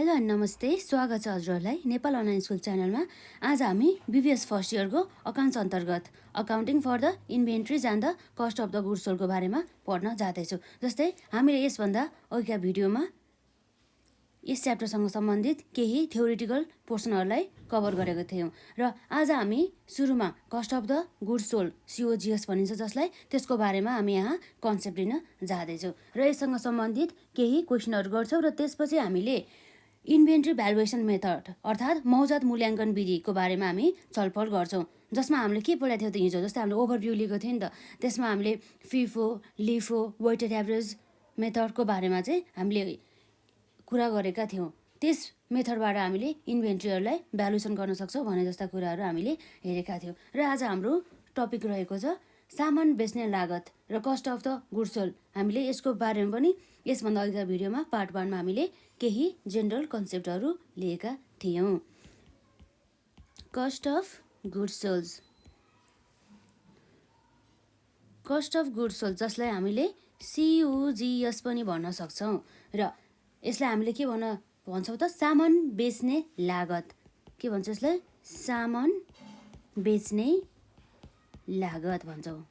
Hello नमस्ते, स्वागत छ हजुरहरूलाई नेपाल अनलाइन स्कुल च्यानलमा। आज हामी बीबीएस फर्स्ट इयरको अकाउन्ट्स अन्तर्गत accounting for the inventories and the cost of the goods सोल्डको बारेमा पढ्न जाँदैछौँ। जस्तै हामीले यसभन्दा अघिका भिडियोमा यस च्याप्टरसँग सम्बन्धित केही थ्योरिटिकल पोर्सनहरूलाई कभर गरेको थियौँ र आज हामी सुरुमा cost of the goods sold COGS भनिन्छ जसलाई, त्यसको बारेमा हामी यहाँ कन्सेप्ट लिन जाँदैछौँ र यससँग सम्बन्धित केही क्वेसनहरू गर्छौँ र त्यसपछि हामीले इन्भेन्ट्री भ्यालुएसन मेथड अर्थात् मौजात मूल्याङ्कन विधिको बारेमा हामी छलफल गर्छौँ, जसमा हामीले के पढाएको थियौँ त हिजो। जस्तै हामीले ओभरभ्यू लिएको थियौँ नि त, त्यसमा हामीले फिफो, लिफो, वेटेड एभरेज मेथडको बारेमा चाहिँ हामीले कुरा गरेका थियौँ। त्यस मेथडबाट हामीले इन्भेन्ट्रीहरूलाई भ्यालुएसन गर्न सक्छौँ भने जस्ता कुराहरू हामीले हेरेका थियौँ। र आज हाम्रो टपिक रहेको छ सामान बेच्ने लागत र cost of the goods sold. हामीले यसको बारेमा पनि यसभन्दा अघिका भिडियोमा पार्ट 1मा हामीले केही जेनरल कन्सेप्टहरू लिएका थियौँ। Cost of goods sold, cost of goods sold जसलाई हामीले COGS पनि भन्न सक्छौँ र यसलाई हामीले के भन्छौँ त, सामान बेच्ने लागत। के भन्छ यसलाई? सामान बेच्ने लागत भन्छौँ।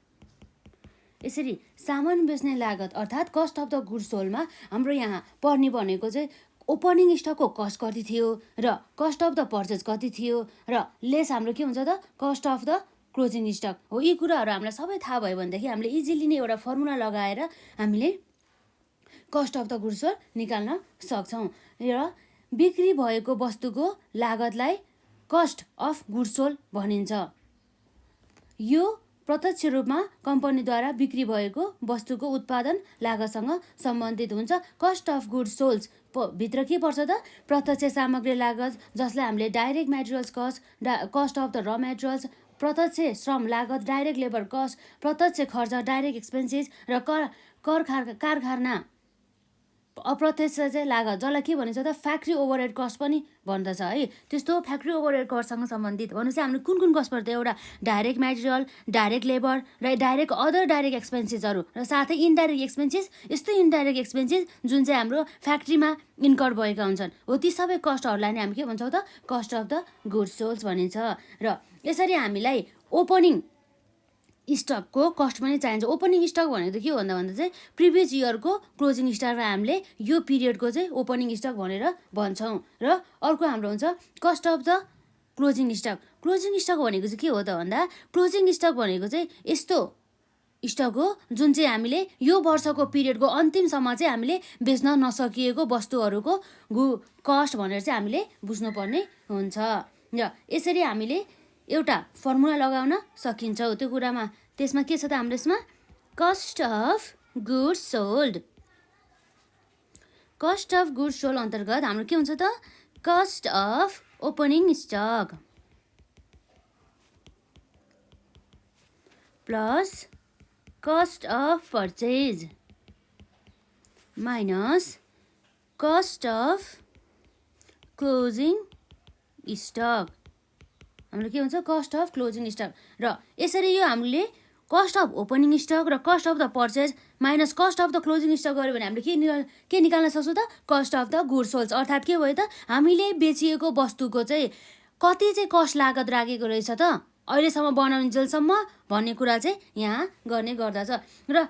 यसरी सामान बेच्ने लागत अर्थात् कस्ट अफ द गुड्स सोल्डमा हाम्रो यहाँ पढ्ने भनेको चाहिँ ओपनिङ स्टकको कस्ट कति थियो र कस्ट अफ द पर्चेज कति थियो र लेस हाम्रो के हुन्छ त, cost of the closing stock हो। यी कुराहरू हामीलाई सबै थाहा भयो भनेदेखि हामीले इजिली नै एउटा फर्मुला लगाएर हामीले cost of the goods sold निकाल्न सक्छौँ र बिक्री भएको वस्तुको लागतलाई कस्ट अफ गुड्स सोल्ड भनिन्छ। यो प्रत्यक्ष रूपमा कम्पनीद्वारा बिक्री भएको वस्तुको उत्पादन लागतसँग सम्बन्धित हुन्छ। कस्ट अफ गुड्स सोल्ड भित्र के पर्छ त, प्रत्यक्ष सामग्री लागत जसलाई हामीले direct materials cost, cost of the र मेटेरियल्स, प्रत्यक्ष श्रम लागत डाइरेक्ट लेबर कस्ट, प्रत्यक्ष खर्च डाइरेक्ट एक्सपेन्सेस र कारखाना अप्रत्यक्ष चाहिँ लागत जसलाई के भनिन्छ त, फ्याक्ट्री ओभरहेड कस्ट पनि भन्दछ है। त्यस्तो फ्याक्ट्री ओभरहेड कस्टसँग सम्बन्धित भनेपछि हामीले कुन कुन कस्ट पर्छ? एउटा डाइरेक्ट मेटेरियल, डाइरेक्ट लेबर र डाइरेक्ट अदर डाइरेक्ट एक्सपेन्सेसहरू र साथै इन्डाइरेक्ट एक्सपेन्सेस। यस्तो इन्डाइरेक्ट एक्सपेन्सेस जुन चाहिँ हाम्रो फ्याक्ट्रीमा इन्कर भएका हुन्छन् हो, ती सबै कस्टहरूलाई नै हामी के भन्छौँ त, cost of the goods sold भनिन्छ। र यसरी हामीलाई ओपनिङ स्टकको कस्ट पनि चाहिन्छ। ओपनिङ स्टक भनेको त के हो भन्दा चाहिँ प्रिभियस इयरको क्लोजिङ स्टकलाई हामीले यो पिरियडको चाहिँ ओपनिङ स्टक भनेर भन्छौँ। र अर्को हाम्रो हुन्छ cost of the closing stock. Closing stock भनेको चाहिँ के हो त भन्दा, क्लोजिङ स्टक भनेको चाहिँ यस्तो स्टक हो जुन चाहिँ हामीले यो वर्षको पिरियडको अन्तिमसम्म चाहिँ हामीले बेच्न नसकिएको वस्तुहरूको कस्ट भनेर चाहिँ हामीले बुझ्नुपर्ने हुन्छ। र यसरी हामीले एउटा फर्मुला लगाउन सकिन्छ त्यो कुरामा। त्यसमा के छ त हाम्रो यसमा, cost of goods sold. Cost of goods sold अन्तर्गत हाम्रो के हुन्छ त, cost of opening stock plus cost of purchase minus cost of closing stock. हाम्रो के हुन्छ, कस्ट अफ क्लोजिङ स्टक। र यसरी यो हामीले कस्ट अफ ओपनिङ स्टक र cost of the purchase minus cost of the closing stock गऱ्यो भने हामीले के निकाल्न सक्छौँ त, cost of the goods sold. अर्थात् के भयो त, हामीले बेचिएको वस्तुको चाहिँ कति चाहिँ कस्ट लागत राखेको रहेछ त अहिलेसम्म बनाउन्जेलसम्म भन्ने कुरा चाहिँ यहाँ गर्ने गर्दछ। र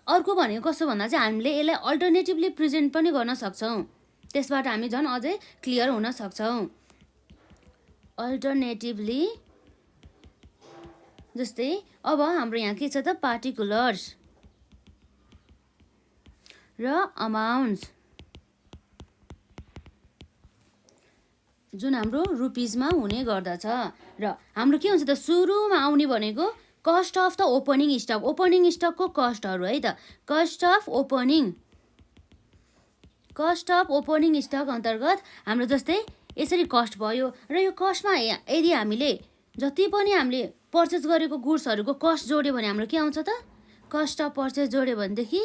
अर्को भनेको कस्तो भन्दा चाहिँ हामीले यसलाई अल्टरनेटिभली प्रेजेन्ट पनि गर्न सक्छौँ। त्यसबाट हामी झन् अझै क्लियर हुन सक्छौँ। अल्टरनेटिभली जस्तै अब हाम्रो यहाँ के छ त, पार्टिकुलर्स र अमाउन्ट्स जुन हाम्रो रुपिजमा हुने गर्दछ। र हाम्रो के हुन्छ त, सुरुमा आउने भनेको cost of the opening stock. Opening स्टकको कस्टहरू है त, कस्ट अफ ओपनिङ स्टक अन्तर्गत हाम्रो जस्तै यसरी कस्ट भयो। र यो कस्टमा यदि हामीले जति पनि हामीले पर्चेस गरेको गुड्सहरूको कस्ट जोड्यो भने हाम्रो के आउँछ त, कस्ट अफ पर्चेस जोड्यो भनेदेखि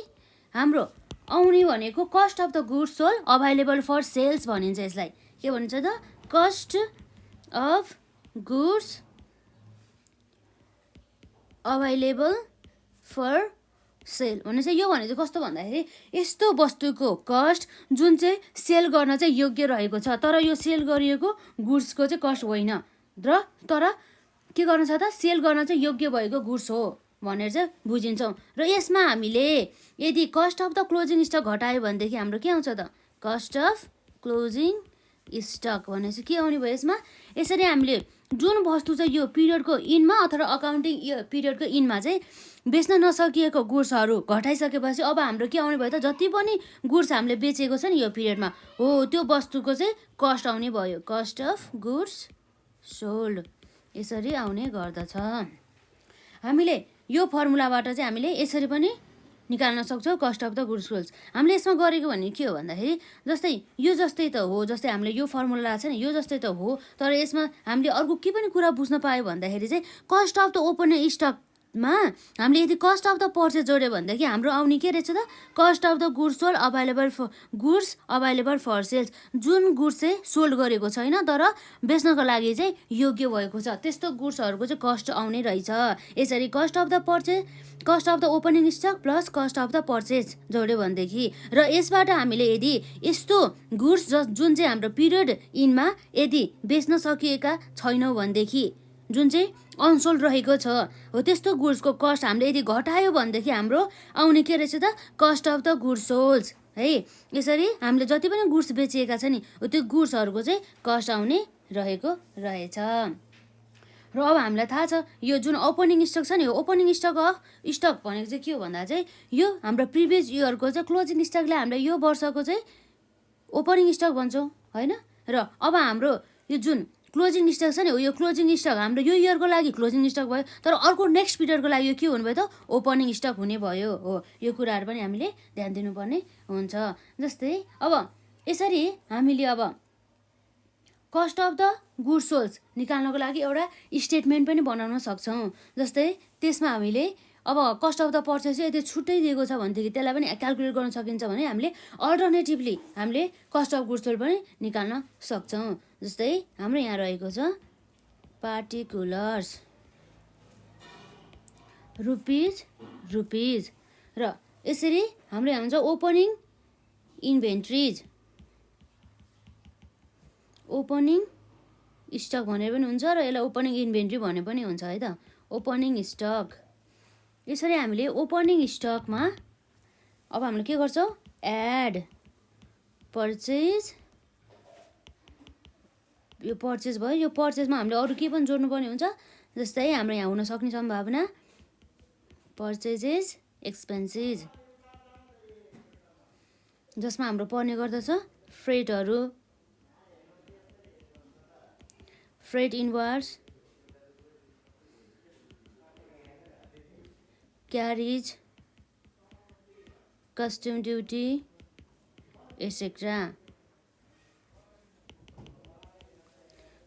हाम्रो आउने भनेको cost of the goods sold available for sales भनिन्छ। यसलाई के भन्छ त, cost of goods available for sale भनेपछि यो भने चाहिँ कस्तो भन्दाखेरि यस्तो वस्तुको कस्ट जुन चाहिँ सेल गर्न चाहिँ योग्य रहेको छ, तर यो सेल गरिएको गुड्सको चाहिँ कस्ट होइन, र तर के गर्न छ त, सेल गर्न चाहिँ योग्य भएको गुड्स हो भनेर चाहिँ बुझिन्छौँ। र यसमा हामीले यदि cost of the closing stock घटायो भनेदेखि हाम्रो के आउँछ त, कस्ट अफ क्लोजिङ स्टक भनेपछि के आउने भयो यसमा। यसरी हामीले जुन वस्तु चाहिँ यो पिरियडको इनमा अथवा अकाउन्टिङ पिरियडको इनमा चाहिँ बेच्न नसकिएको गुड्सहरू घटाइसकेपछि अब हाम्रो के आउने भयो त, जति पनि गुड्स हामीले बेचेको छ नि यो पिरियडमा हो त्यो वस्तुको चाहिँ कस्ट आउने भयो, कस्ट अफ गुड्स सोल्ड यसरी आउने गर्दछ। हामीले यो फर्मुलाबाट चाहिँ हामीले यसरी पनि निकाल्न सक्छौँ cost of the goods sold. हामीले यसमा गरेको भने के हो भन्दाखेरि जस्तै यो जस्तै त हो, जस्तै हामीले यो फर्मुला छ नि यो जस्तै त हो, तर यसमा हामीले अर्को के पनि कुरा बुझ्न पायो भन्दाखेरि चाहिँ कस्ट अफ द ओपनिङ स्टकमा हामीले यदि कस्ट अफ द पर्चेज जोड्यो भनेदेखि हाम्रो आउने के रहेछ त, cost of the goods sold available for sales, जुन गुड्स चाहिँ सोल्ड गरेको छैन तर बेच्नको लागि चाहिँ योग्य भएको छ त्यस्तो गुड्सहरूको चाहिँ कस्ट आउने रहेछ। यसरी cost of the opening stock plus cost of the purchase जोड्यो भनेदेखि, र यसबाट हामीले यदि यस्तो गुड्स जुन चाहिँ हाम्रो पिरियड इनमा यदि बेच्न सकिएका छैनौँ भनेदेखि जुन चाहिँ अनसोल्ड रहेको छ हो त्यस्तो गुड्सको कस्ट हामीले यदि घटायो भनेदेखि हाम्रो आउने के रहेछ त, cost of the goods sold है। यसरी हामीले जति पनि गुड्स बेचिएका छ नि हो त्यो गुड्सहरूको चाहिँ कस्ट आउने रहेको रहेछ। र अब हामीलाई थाहा छ यो जुन ओपनिङ स्टक छ नि ओपनिङ स्टक भनेको चाहिँ के हो भन्दा चाहिँ यो हाम्रो प्रिभियस इयरको चाहिँ क्लोजिङ स्टकले हामीलाई यो वर्षको चाहिँ ओपनिङ स्टक भन्छौँ होइन। र अब हाम्रो यो जुन क्लोजिङ स्टक छ नि यो क्लोजिङ स्टक हाम्रो यो इयरको लागि क्लोजिङ स्टक भयो, तर अर्को नेक्स्ट पिरियडको लागि यो के हुनु भयो त, ओपनिङ स्टक हुने भयो हो। यो कुराहरू पनि हामीले ध्यान दिनुपर्ने हुन्छ। जस्तै अब यसरी हामीले अब cost of the goods sold निकाल्नको लागि एउटा स्टेटमेन्ट पनि बनाउन सक्छौँ। जस्तै त्यसमा हामीले अब कस्ट अफ द पर्चेज चाहिँ यदि छुट्टै दिएको छ भनेदेखि त्यसलाई पनि क्यालकुलेट गर्न सकिन्छ भने हामीले अल्टरनेटिभली हामीले कस्ट अफ गुड्स सोल्ड पनि निकाल्न सक्छौँ। जस्तै हाम्रो यहाँ रहेको छ पार्टिकुलर्स रुपिज र यसरी हाम्रो यहाँ हुन्छ ओपनिङ इन्भेन्ट्रिज, ओपनिङ स्टक भनेर पनि हुन्छ र यसलाई ओपनिङ इन्भेन्ट्री भने पनि हुन्छ है त, ओपनिङ स्टक। यसरी हामीले ओपनिङ स्टकमा अब हामीले के गर्छौँ, एड पर्चेज, यो पर्चेज भयो, यो पर्चेजमा हामीले अरू के पनि जोड्नुपर्ने हुन्छ। जस्तै हाम्रो यहाँ हुन सक्ने सम्भावना पर्चेजेस एक्सपेन्सेस, जसमा हाम्रो पर्ने गर्दछ freight inwards, carriage, custom duty etcetera.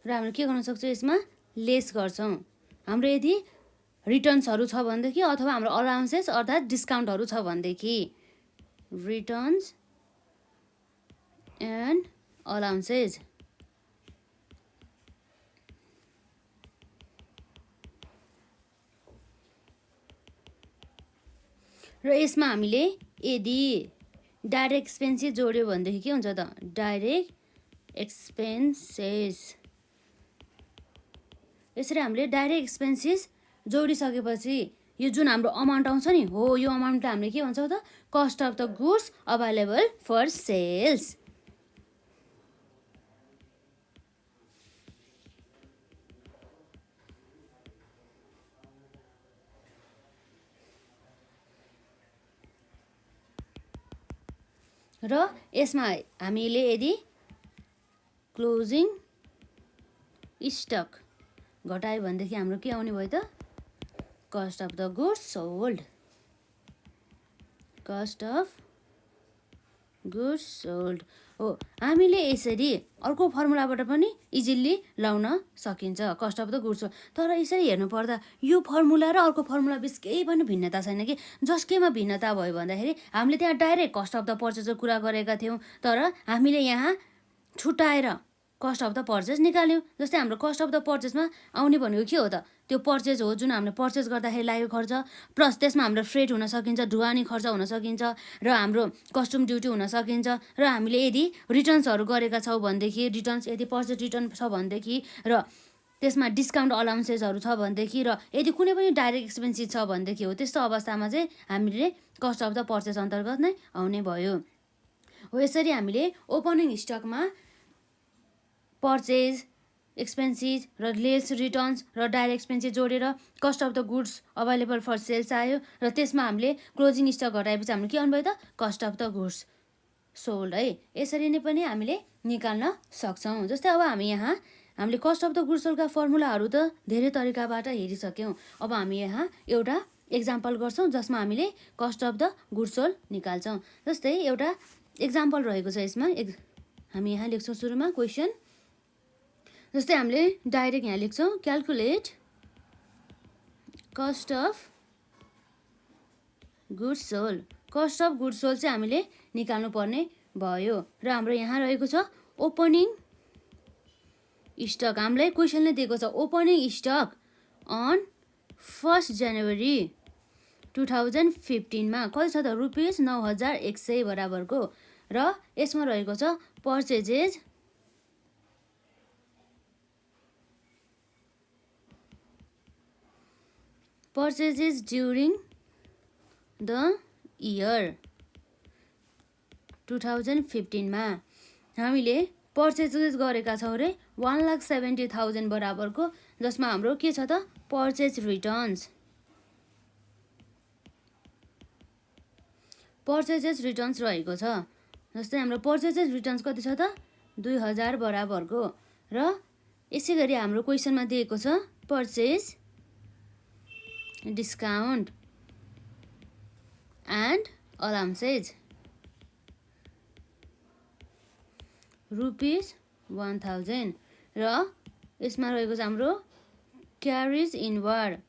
र हामीले के गर्न सक्छौँ यसमा लेस गर्छौँ। हाम्रो यदि रिटर्न्सहरू छ भनेदेखि अथवा हाम्रो अलाउन्सेस अर्थात् डिस्काउन्टहरू छ भनेदेखि रिटर्न्स एन्ड अलाउन्सेस। र यसमा हामीले यदि डाइरेक्ट एक्सपेन्सेस जोड्यो भनेदेखि के हुन्छ त, डाइरेक्ट एक्सपेन्सेस। यसरी हामीले डाइरेक्ट एक्सपेन्सेस जोडिसकेपछि यो जुन हाम्रो अमाउन्ट आउँछ नि हो यो अमाउन्टलाई हामीले के भन्छौँ त, cost of the goods available for sales. र यसमा हामीले यदि क्लोजिङ स्टक घटायो भनेदेखि हाम्रो के आउने भयो त, cost of the goods sold, cost of goods sold हो। हामीले यसरी अर्को फर्मुलाबाट पनि इजिली लाउन सकिन्छ cost of the goods sold. तर यसरी हेर्नु पर्दा यो फर्मुला र अर्को फर्मुला बिच केही पनि भिन्नता छैन कि। जस केमा भिन्नता भयो भन्दाखेरि हामीले त्यहाँ डाइरेक्ट कस्ट अफ द पर्चेजको कुरा गरेका थियौँ, तर हामीले यहाँ छुट्याएर कस्ट अफ द पर्चेज निकाल्यौँ। जस्तै हाम्रो कस्ट अफ द पर्चेजमा आउने भनेको के हो त, त्यो पर्चेज हो जुन हामीले पर्चेज गर्दाखेरि लागेको खर्च, प्लस त्यसमा हाम्रो फ्रेट हुन सकिन्छ, ढुवानी खर्च हुन सकिन्छ, र हाम्रो कस्टम ड्युटी हुन सकिन्छ, र हामीले यदि रिटर्न्सहरू गरेका छौँ भनेदेखि, रिटर्न्स यदि पर्चेज रिटर्न छ भनेदेखि, र त्यसमा डिस्काउन्ट अलाउन्सेसहरू छ भनेदेखि, र यदि कुनै पनि डाइरेक्ट एक्सपेन्सिस छ भनेदेखि हो, त्यस्तो अवस्थामा चाहिँ हामीले कस्ट अफ द पर्चेज अन्तर्गत नै आउने भयो हो। यसरी हामीले ओपनिङ स्टकमा पर्चेज एक्सपेन्सिस र लेस रिटर्न्स र डाइरेक्ट एक्सपेन्सिस जोडेर cost of the goods available for sales आयो, र त्यसमा हामीले क्लोजिङ स्टक घटाएपछि हामीले के आउनुभयो त cost of the goods sold है। यसरी नै पनि हामीले निकाल्न सक्छौँ। जस्तै अब हामीले कस्ट अफ द गुड्स सोल्डका फर्मुलाहरू त धेरै तरिकाबाट हेरिसक्यौँ। अब हामी यहाँ एउटा एक्जाम्पल गर्छौँ जसमा हामीले cost of the goods sold निकाल्छौँ। जस्तै एउटा एक्जाम्पल रहेको छ यसमा, हामी यहाँ लेख्छौँ सुरुमा क्वेसन। जस्तै हामीले डाइरेक्ट यहाँ लेख्छौँ calculate cost of goods sold. Cost of goods sold चाहिँ हामीले निकाल्नु पर्ने भयो, र हाम्रो यहाँ रहेको छ ओपनिङ स्टक। हामीलाई क्वेसनले दिएको छ ओपनिङ स्टक अन 1 जनवरी 2015 मा कति छ त ₹9,100 बराबरको, र यसमा रहेको छ पर्चेजेज ड्युरिङ द इयर 2015 मा हामीले पर्चेजेस गरेका छौँ रे 1,70,000 बराबरको, जसमा हाम्रो के छ त पर्चेज रिटर्न्स। पर्चेजेस रिटर्न्स रहेको छ। जस्तै हाम्रो पर्चेजेस रिटर्न्स कति छ त 2,000 बराबरको, र यसै गरी हाम्रो क्वेसनमा दिएको छ पर्चेज डिस्काउन्ट एन्ड अलाउन्सेज ₹1,000, र यसमा रहेको छ हाम्रो क्यारेज इनवार्ड।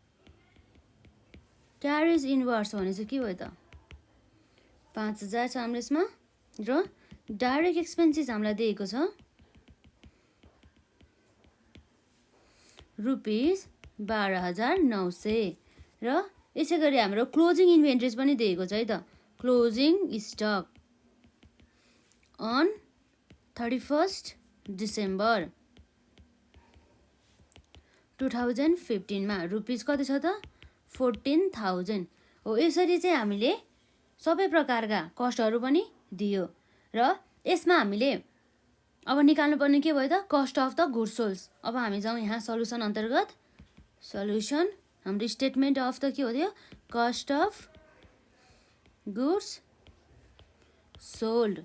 क्यारेज इनवार्ड्स भने चाहिँ के भयो त 5,000 छ हाम्रो यसमा, र डाइरेक्ट एक्सपेन्सिस हामीलाई दिएको छ ₹12,900, र यसै गरी हाम्रो क्लोजिङ इन्भेन्ट्रिज पनि दिएको छ है त। क्लोजिङ स्टक अन 31 डिसेम्बर 2015 मा रुपिस कति छ त 14,000 हो। यसरी चाहिँ हामीले सबै प्रकारका कस्टहरू पनि दियो, र यसमा हामीले अब निकाल्नुपर्ने के भयो त cost of the goods sold. अब हामी जाउँ यहाँ सल्युसन अन्तर्गत। सल्युसन हाम्रो स्टेटमेन्ट अफ द के हो त्यो कस्ट अफ गुड्स सोल्ड।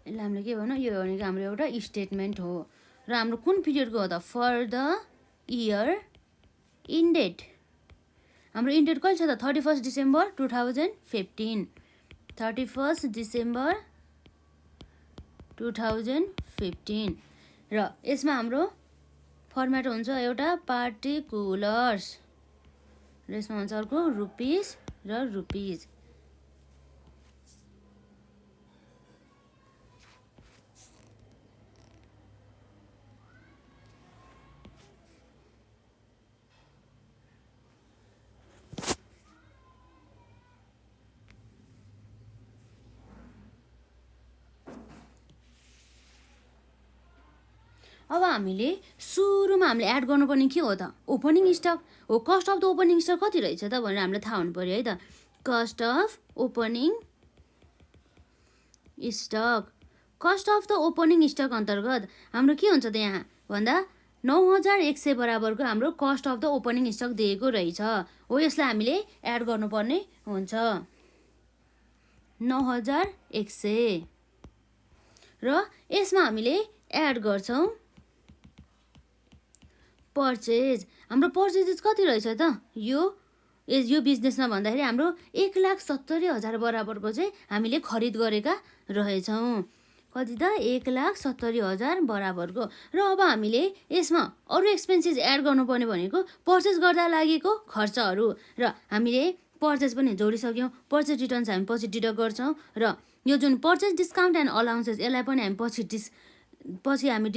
यसलाई हामीले के भन्नु, यो भनेको हाम्रो एउटा स्टेटमेन्ट हो, र हाम्रो कुन पिरियडको हो त फर द इयर इन्डेड। हाम्रो इन्डेड कहिले छ त 31 डिसेम्बर 2015, 31 डिसेम्बर 2015, र यसमा हाम्रो फर्मेट हुन्छ एउटा पार्टिकुलर्स, र यसमा हुन्छ अर्को रुपिस र रुपिज। अब हामीले सुरुमा हामीले एड गर्नुपर्ने के हो त ओपनिङ स्टक हो। Cost of the opening stock कति रहेछ त भनेर हामीलाई थाहा हुनु पर्यो है त। Cost of opening stock, cost of the opening stock अन्तर्गत हाम्रो के हुन्छ त यहाँ भन्दा 9,100 बराबरको हाम्रो cost of the opening stock दिएको रहेछ हो। यसलाई हामीले एड गर्नुपर्ने हुन्छ 9,100, र यसमा हामीले एड गर्छौँ पर्चेज। हाम्रो पर्चेजेस कति रहेछ त यो बिजनेसमा भन्दाखेरि हाम्रो 1,70,000 बराबरको चाहिँ हामीले खरिद गरेका रहेछौँ। कति त 1,70,000 बराबरको, र अब हामीले यसमा अरू एक्सपेन्सिस एड गर्नुपर्ने भनेको पर्चेज गर्दा लागेको खर्चहरू, र हामीले पर्चेज पनि जोडिसक्यौँ। पर्चेज रिटर्न्स हामी पछि डिडक्ट गर्छौँ, र यो जुन पर्चेज डिस्काउन्ट एन्ड अलाउन्सेस यसलाई पनि हामी पछि हामी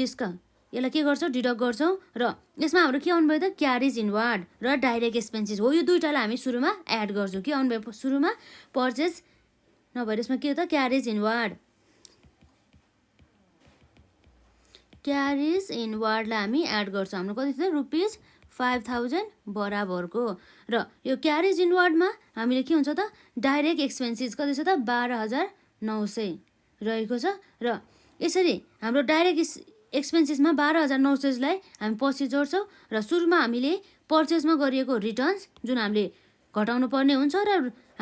यसलाई के गर्छौँ डिडक्ट गर्छौँ र यसमा हाम्रो के आउनुभयो त क्यारेज इनवार्ड र डाइरेक्ट एक्सपेन्सेस हो यो दुईटालाई हामी सुरुमा एड गर्छौँ के आउनुभयो सुरुमा पर्चेज नभएर यसमा के हो त क्यारेज इनवार्ड क्यारेज इनवार्डलाई हामी एड गर्छौँ हाम्रो कति थियो ₹5000 बराबरको र यो क्यारेज इनवार्डमा हामीले के हुन्छ त डाइरेक्ट एक्सपेन्सेस कति छ त 12900 रहेको छ र यसरी हाम्रो डाइरेक्ट एक्सपेन्सेसमा 12900लाई हामी पछि जोड्छौँ र सुरुमा हामीले पर्चेजमा गरिएको रिटर्न्स जुन हामीले घटाउनु पर्ने हुन्छ र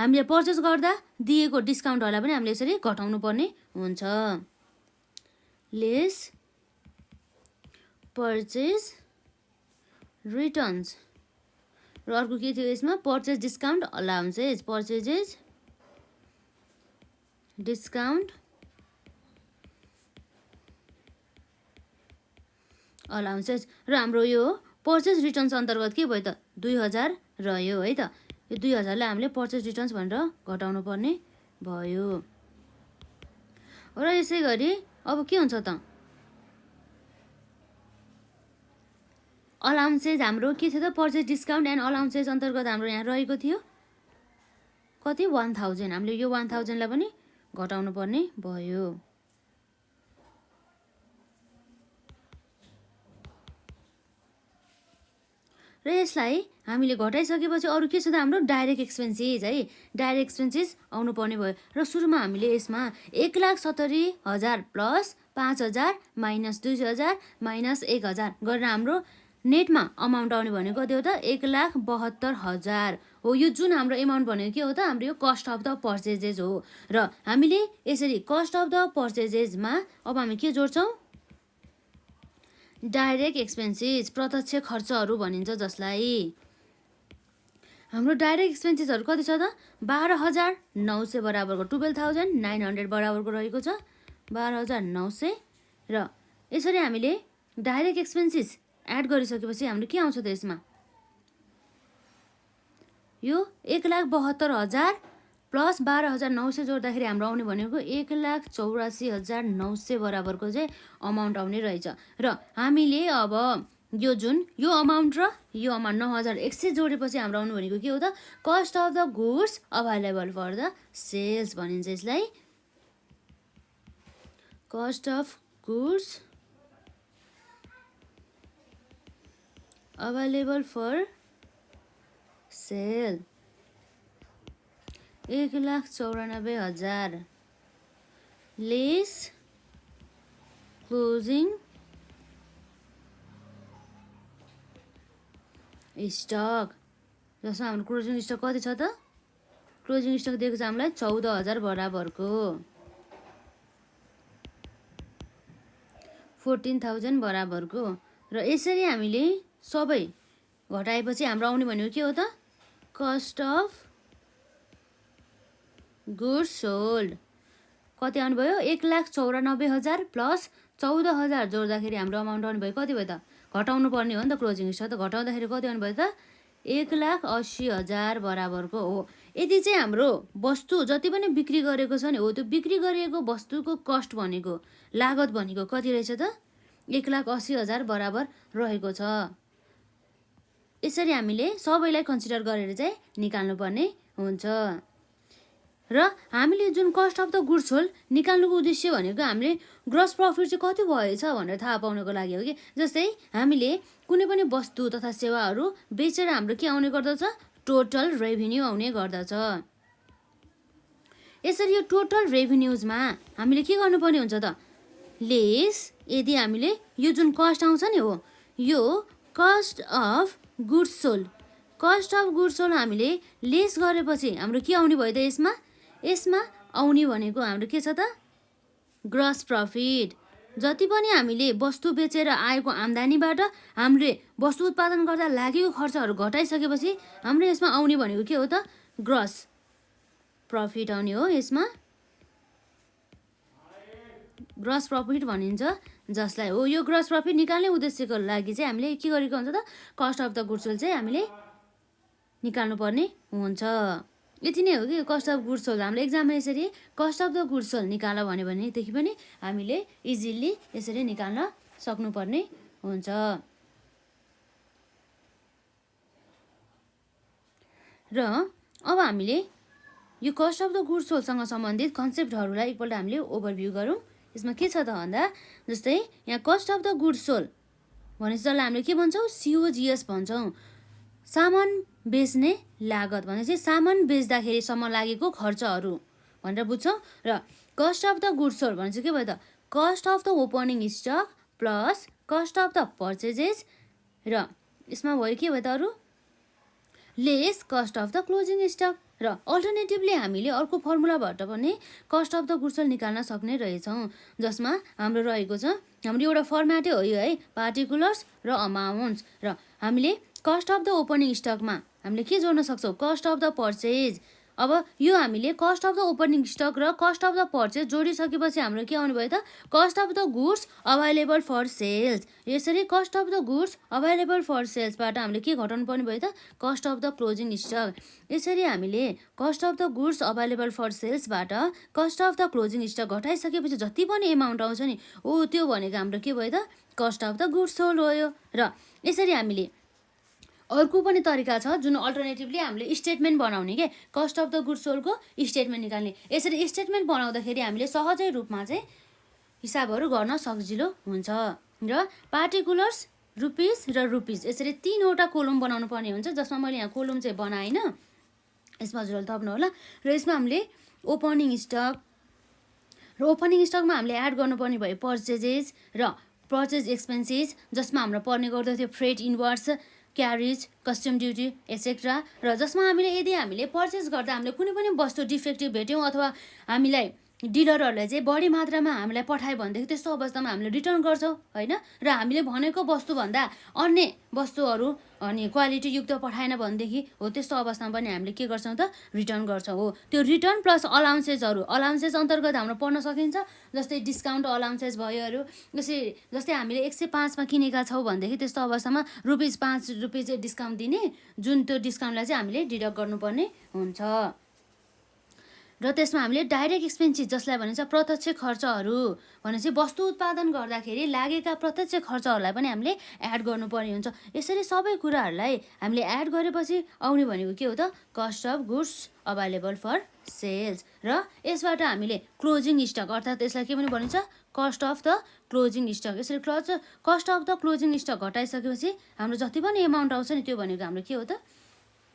हामीले पर्चेज गर्दा दिएको डिस्काउन्टहरूलाई पनि हामीले यसरी घटाउनु पर्ने हुन्छ लेस पर्चेज रिटर्न्स र अर्को के थियो यसमा purchase discount allowances purchases discount allowances र हाम्रो यो पर्चेज रिटर्न्स अन्तर्गत के भयो त 2000 रह्यो है त यो 2000लाई हामीले पर्चेज रिटर्न्स भनेर घटाउनु पर्ने भयो र यसै गरी अब के हुन्छ त अलाउन्सेस हाम्रो के थियो त पर्चेज डिस्काउन्ट एन्ड अलाउन्सेस अन्तर्गत हाम्रो यहाँ रहेको थियो कति 1000 हामीले यो 1000लाई पनि घटाउनु पर्ने भयो र यसलाई हामीले घटाइसकेपछि अरू के छ त हाम्रो डाइरेक्ट एक्सपेन्सेस है डाइरेक्ट एक्सपेन्सेस आउनु पर्ने भयो र सुरुमा हामीले यसमा 1,70,000 प्लस 5,000 माइनस 2,000 माइनस 1,000 गरेर हाम्रो नेटमा अमाउन्ट आउने भनेको कति हो त 1,72,000 हो यो जुन हाम्रो एमाउन्ट भनेको के हो त हाम्रो यो कस्ट अफ द पर्चेजेस हो र हामीले यसरी कस्ट अफ द पर्चेजेसमा अब हामी के जोड्छौँ डाइरेक्ट एक्सपेन्सेस प्रत्यक्ष खर्चहरू भनिन्छ जसलाई हाम्रो डाइरेक्ट एक्सपेन्सेसहरू कति छ त 12,900 बराबरको 12,900 बराबरको रहेको छ 12,900 र यसरी हामीले डाइरेक्ट एक्सपेन्सेस एड गरिसकेपछि हाम्रो के आउँछ त यसमा यो 1,72,000 प्लस 12,900 जोड्दाखेरि हाम्रो आउने भनेको 1,84,900 बराबरको चाहिँ अमाउन्ट आउने रहेछ र हामीले अब यो जुन यो अमाउन्ट र यो अमाउन्ट 9,100 जोडेपछि हाम्रो आउनु भनेको के हो त cost of the goods available for the sales भनिन्छ यसलाई cost of goods available for sale 1,94,000 less closing stock जसमा हाम्रो क्लोजिङ स्टक कति छ त क्लोजिङ स्टक दिएको छ हामीलाई 14,000 बराबरको 14,000 बराबरको र यसरी हामीले सबै घटाएपछि हाम्रो आउने भनेको के हो त कस्ट अफ गुड्स सोल्ड कति आउनुभयो 1,94,000 प्लस 14,000 जोड्दाखेरि हाम्रो अमाउन्ट आउने भयो कति भयो त घटाउनु पर्ने हो नि त क्लोजिङ स्टक त घटाउँदाखेरि कति आउनु भयो त 1,80,000 बराबरको हो यदि चाहिँ हाम्रो वस्तु जति पनि बिक्री गरेको छ नि हो त्यो बिक्री गरिएको वस्तुको कस्ट भनेको लागत भनेको कति रहेछ त 1,80,000 बराबर रहेको छ यसरी हामीले सबैलाई कन्सिडर गरेर चाहिँ निकाल्नुपर्ने हुन्छ र हामीले जुन cost of the goods sold निकाल्नुको उद्देश्य भनेको हामीले ग्रस प्रफिट चाहिँ कति भएछ भनेर थाहा पाउनको लागि हो कि जस्तै हामीले कुनै पनि वस्तु तथा सेवाहरू बेचेर हाम्रो के आउने गर्दछ टोटल रेभिन्यू आउने गर्दछ यसरी यो टोटल रेभिन्युजमा हामीले के गर्नुपर्ने हुन्छ त लेस यदि हामीले यो जुन कस्ट आउँछ नि हो यो cost of goods sold cost of goods sold हामीले लेस गरेपछि हाम्रो के आउने भयो त यसमा आउने भनेको हाम्रो के छ त ग्रस प्रफिट जति पनि हामीले वस्तु बेचेर आएको आम्दानीबाट हामीले वस्तु उत्पादन गर्दा लागेको खर्चहरू घटाइसकेपछि हाम्रो यसमा आउने भनेको के हो त ग्रस प्रफिट आउने हो यसमा ग्रस प्रफिट भनिन्छ जसलाई हो यो ग्रस प्रफिट निकाल्ने उद्देश्यको लागि चाहिँ हामीले के गरेको हुन्छ त cost of the goods sold चाहिँ हामीले निकाल्नु पर्ने हुन्छ यति नै हो कि कस्ट अफ गुड्स सोल्ड हामीले एक्जाममा यसरी cost of the goods sold निकाल भन्यो भनेदेखि पनि हामीले इजिली यसरी निकाल्न सक्नुपर्ने हुन्छ। र अब हामीले यो कस्ट अफ द गुड्स सोल्डसँग सम्बन्धित कन्सेप्टहरूलाई एकपल्ट हामीले ओभरभ्यू गरौँ। यसमा के छ त भन्दा जस्तै यहाँ cost of the goods sold भनेपछि जसलाई हामीले के भन्छौँ सिओजिएस भन्छौँ। सामान बेच्ने लागत भनेपछि सामान बेच्दाखेरिसम्म लागेको खर्चहरू भनेर बुझ्छौँ। र cost of the goods sold भनेपछि के भयो त cost of the opening stock plus cost of the purchases र यसमा भयो के भयो त अरू less cost of the closing stock. र अल्टरनेटिभली हामीले अर्को फर्मुलाबाट पनि cost of the goods sold निकाल्न सक्ने रहेछौँ, जसमा हाम्रो रहेको छ हाम्रो एउटा फर्मेटै हो यो है पार्टिकुलर्स र अमाउन्ट्स। र हामीले कस्ट अफ द ओपनिङ स्टकमा हामीले के जोड्न सक्छौँ कस्ट अफ द पर्चेज। अब यो हामीले cost of the opening stock र कस्ट अफ द पर्चेज जोडिसकेपछि हाम्रो के आउने भयो त cost of the goods available for sales. यसरी cost of the goods available for सेल्सबाट हामीले के घटाउनु पर्ने भयो त cost of the closing stock. यसरी हामीले cost of the goods available for सेल्सबाट cost of the closing stock घटाइसकेपछि जति पनि एमाउन्ट आउँछ नि त्यो भनेको हाम्रो के भयो त cost of the goods sold हो। र यसरी हामीले अर्को पनि तरिका छ जुन अल्टरनेटिभली हामीले स्टेटमेन्ट बनाउने के कस्ट अफ द गुड्स सोल्डको स्टेटमेन्ट निकाल्ने। यसरी स्टेटमेन्ट बनाउँदाखेरि हामीले सहजै रूपमा चाहिँ हिसाबहरू गर्न सजिलो हुन्छ। र पार्टिकुलर्स रुपिस र रुपिस यसरी 3वटा कोलम बनाउनु पर्ने हुन्छ, जसमा मैले यहाँ कोलम चाहिँ बनाइनँ, यसमा हजुरहरूले थप्नु होला। र यसमा हामीले ओपनिङ स्टक र ओपनिङ स्टकमा हामीले एड गर्नुपर्ने भयो पर्चेजेस र पर्चेज एक्सपेन्सेस, जसमा हाम्रो पर्ने गर्दथ्यो freight inwards carriage custom duty etcetera. र जसमा हामीले पर्चेस गर्दा हामीले कुनै पनि वस्तु डिफेक्टिभ भेट्यौँ अथवा हामीलाई डिलरहरूले चाहिँ बढी मात्रामा हामीलाई पठायो भनेदेखि त्यस्तो अवस्थामा हामीले रिटर्न गर्छौँ होइन। र हामीले भनेको वस्तुभन्दा अन्य वस्तुहरू अनि क्वालिटीयुक्त पठाएन भनेदेखि त्यस्तो अवस्थामा पनि हामीले के गर्छौँ त रिटर्न गर्छौँ। त्यो रिटर्न प्लस अलाउन्सेस अन्तर्गत हाम्रो पर्न सकिन्छ, जस्तै डिस्काउन्ट अलाउन्सेस भयोहरू। जस्तै हामीले 105 किनेका छौँ भनेदेखि त्यस्तो अवस्थामा ₹5 डिस्काउन्ट दिने, जुन त्यो डिस्काउन्टलाई चाहिँ हामीले डिडक्ट गर्नुपर्ने हुन्छ। र त्यसमा हामीले डाइरेक्ट एक्सपेन्सेस जसलाई भनिन्छ प्रत्यक्ष खर्चहरू भनेपछि वस्तु उत्पादन गर्दाखेरि लागेका प्रत्यक्ष खर्चहरूलाई पनि हामीले एड गर्नुपर्ने हुन्छ। यसरी सबै कुराहरूलाई हामीले एड गरेपछि आउने भनेको के हो त cost of goods available for sales. र यसबाट हामीले क्लोजिङ स्टक अर्थात् यसलाई के पनि भनिन्छ cost of the closing stock. यसरी cost of the closing stock घटाइसकेपछि हाम्रो जति पनि एमाउन्ट आउँछ नि त्यो भनेको हाम्रो के हो त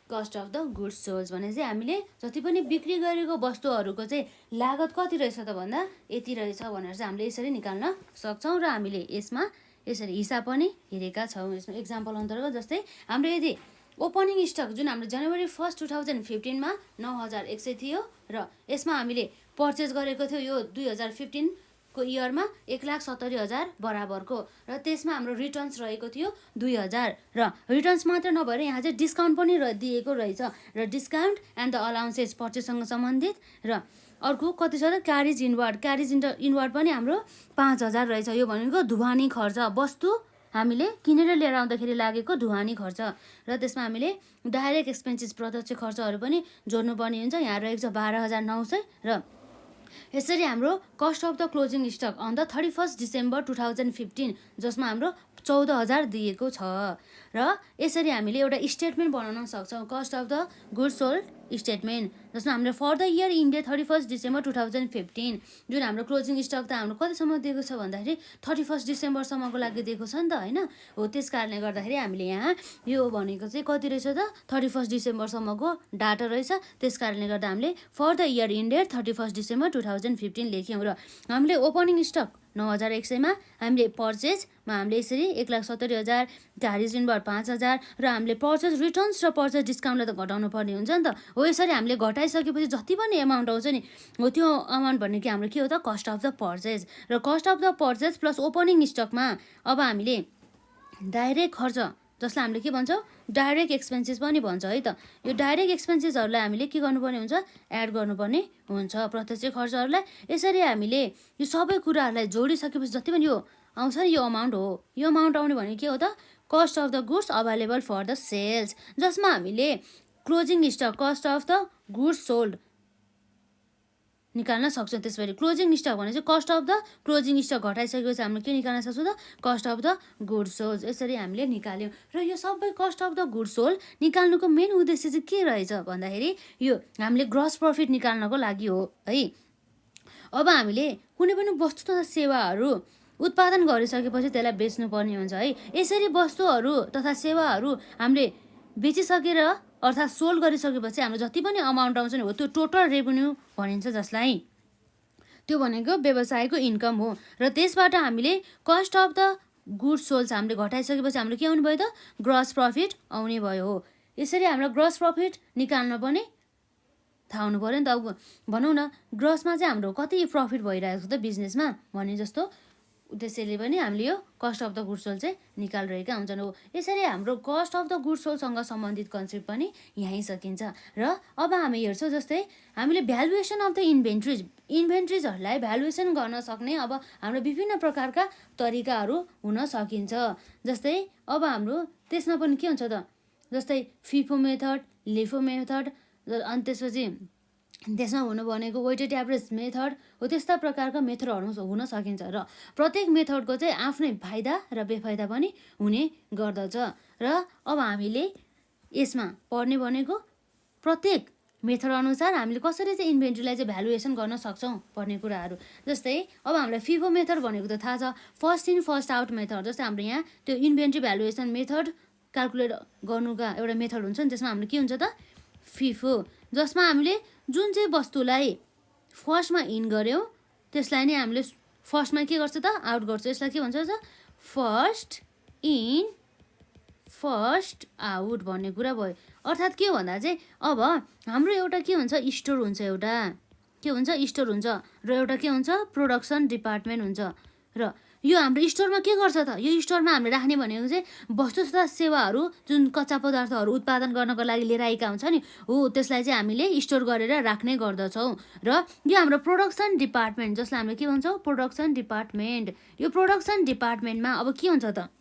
cost of the goods sold भने चाहिँ हामीले जति पनि बिक्री गरेको वस्तुहरूको चाहिँ लागत कति रहेछ त भन्दा यति रहेछ भनेर चाहिँ हामीले यसरी निकाल्न सक्छौँ। र हामीले यसमा यसरी हिसाब पनि हेरेका छौँ। यसमा एक्जाम्पल अन्तर्गत जस्तै हाम्रो यदि ओपनिङ स्टक जुन हाम्रो जनवरी 1 2015मा 9100 थियो र यसमा हामीले पर्चेस गरेको थियो यो 2015 को इयरमा 1,70,000 बराबरको। र त्यसमा हाम्रो रिटर्न्स रहेको थियो 2000। र रिटर्न्स मात्र नभएर यहाँ चाहिँ डिस्काउन्ट पनि दिएको रहेछ। र डिस्काउन्ट एन्ड द अलाउन्सेस पर्चेससँग सम्बन्धित। र अर्को कति छ त क्यारेज इनवर्ड पनि हाम्रो 5000 रहेछ। यो भनेको ढुवानी खर्च, वस्तु हामीले किनेर लिएर आउँदाखेरि लागेको ढुवानी खर्च। र त्यसमा हामीले डाइरेक्ट एक्सपेन्सेस प्रत्यक्ष खर्चहरू पनि जोड्नुपर्ने हुन्छ। यहाँ रहेको छ 12,900। र यसरी हाम्रो cost of the closing stock on the 31 December 2015 जसमा हाम्रो 14,000 दिएको छ। र यसरी हामीले एउटा स्टेटमेन्ट बनाउन सक्छौँ cost of the goods sold statement, जसमा हामीले for the year ended 31 December 2015 जुन हाम्रो क्लोजिङ स्टक त हाम्रो कतिसम्म दिएको छ भन्दाखेरि 31 डिसेम्बरसम्मको लागि दिएको छ नि त होइन। त्यस कारणले गर्दाखेरि हामीले यहाँ यो भनेको चाहिँ कति रहेछ त 31 डिसेम्बरसम्मको डाटा रहेछ। त्यस कारणले गर्दा हामीले for the year ended 31 December 2015 लेख्यौँ। र हामीले ओपनिङ स्टक 9100मा हामीले पर्चेजमा हामीले यसरी 1,70,000 क्यारेज इनवर्ड 5000 र हामीले पर्चेज रिटर्न्स र पर्चेज डिस्काउन्टलाई त घटाउनु पर्ने हुन्छ नि त यसरी हामीले घटाइसकेपछि जति पनि एमाउन्ट आउँछ नि त्यो अमाउन्ट भन्ने कि हाम्रो के हो त कस्ट अफ द पर्चेज। र cost of the purchase plus opening स्टकमा अब हामीले डाइरेक्ट खर्च जसलाई हामीले के भन्छौँ डाइरेक्ट एक्सपेन्सेस पनि भन्छ है त। यो डाइरेक्ट एक्सपेन्सेसहरूलाई हामीले के गर्नुपर्ने हुन्छ एड गर्नुपर्ने हुन्छ प्रत्यक्ष खर्चहरूलाई। यसरी हामीले यो सबै कुराहरूलाई जोडिसकेपछि जति पनि यो आउँछ नि यो अमाउन्ट हो। यो अमाउन्ट आउने भनेको के हो त cost of the goods available for the sales, जसमा हामीले closing stock cost of the goods sold निकाल्न सक्छौँ। त्यसपछि क्लोजिङ स्टक भने चाहिँ cost of the closing stock घटाइसकेपछि हामीले के निकाल्न सक्छौँ त cost of the good sold. यसरी हामीले निकाल्यौँ र यो सबै cost of the good sold निकाल्नुको मेन उद्देश्य चाहिँ के रहेछ भन्दाखेरि यो हामीले ग्रस प्रफिट निकाल्नको लागि हो है। अब हामीले कुनै पनि वस्तु तथा सेवाहरू उत्पादन गरिसकेपछि त्यसलाई बेच्नुपर्ने हुन्छ है। यसरी वस्तुहरू तथा सेवाहरू हामीले बेचिसकेर अर्थात् सोल्ड गरिसकेपछि हाम्रो जति पनि अमाउन्ट आउँछ नि हो त्यो टोटल रेभेन्यू भनिन्छ, जसलाई त्यो भनेको व्यवसायको इन्कम हो। र त्यसबाट हामीले cost of the goods sold हामीले घटाइसकेपछि हाम्रो के आउने भयो त ग्रस प्रफिट आउने भयो हो। यसरी हाम्रो ग्रस प्रफिट निकाल्न पनि थाहा हुनु पऱ्यो नि त। अब भनौँ न ग्रसमा चाहिँ हाम्रो कति प्रफिट भइरहेको छ त बिजनेसमा भने जस्तो त्यसैले पनि हामीले यो cost of the good sold चाहिँ निकालिरहेका हुन्छन् हो। यसरी हाम्रो कस्ट अफ द गुड सोल्डसँग सम्बन्धित कन्सेप्ट पनि यहीँ सकिन्छ। र अब हामी हेर्छौँ जस्तै हामीले भ्यालुएसन अफ द इन्भेन्ट्रिजहरूलाई भ्यालुएसन गर्न सक्ने अब हाम्रो विभिन्न प्रकारका तरिकाहरू हुन सकिन्छ। जस्तै अब हाम्रो त्यसमा पनि के हुन्छ त जस्तै फिफो मेथड, लिफो मेथड, अनि त्यसपछि त्यसमा हुनु भनेको वेटेड एभरेज मेथड हो। त्यस्ता प्रकारका मेथडहरू हुन सकिन्छ र प्रत्येक मेथडको चाहिँ आफ्नै फाइदा र बेफाइदा पनि हुने गर्दछ। र अब हामीले यसमा पढ्ने भनेको प्रत्येक मेथड अनुसार हामीले कसरी चाहिँ इन्भेन्ट्रीलाई चाहिँ भ्यालुएसन गर्न सक्छौँ भन्ने कुराहरू। जस्तै अब हामीलाई फिफो मेथड भनेको त थाहा छ, first in first out method. जस्तै हाम्रो यहाँ त्यो इन्भेन्ट्री भ्यालुएसन मेथड क्यालकुलेट गर्नुका एउटा मेथड हुन्छ नि, त्यसमा हाम्रो के हुन्छ त फिफो, जसमा हामीले जुन चाहिँ वस्तुलाई फर्स्टमा इन गऱ्यौँ त्यसलाई नै हामीले फर्स्टमा के गर्छ त आउट गर्छ। यसलाई के भन्छ त फर्स्ट इन फर्स्ट आउट भन्ने कुरा भयो। अर्थात् के भन्दा चाहिँ अब हाम्रो एउटा के हुन्छ स्टोर हुन्छ, एउटा के हुन्छ स्टोर हुन्छ र एउटा के हुन्छ प्रोडक्सन डिपार्टमेन्ट हुन्छ। र यो हाम्रो स्टोरमा के गर्छ त यो स्टोरमा हामीले राख्ने भनेको चाहिँ वस्तु तथा सेवाहरू जुन कच्चा पदार्थहरू उत्पादन गर्नको लागि लिएर आएका हुन्छ नि हो, त्यसलाई चाहिँ हामीले स्टोर गरेर राख्ने गर्दछौँ। र यो हाम्रो प्रोडक्सन डिपार्टमेन्ट, जसलाई हामीले के भन्छौँ प्रोडक्सन डिपार्टमेन्ट। यो प्रोडक्सन डिपार्टमेन्टमा अब के हुन्छ त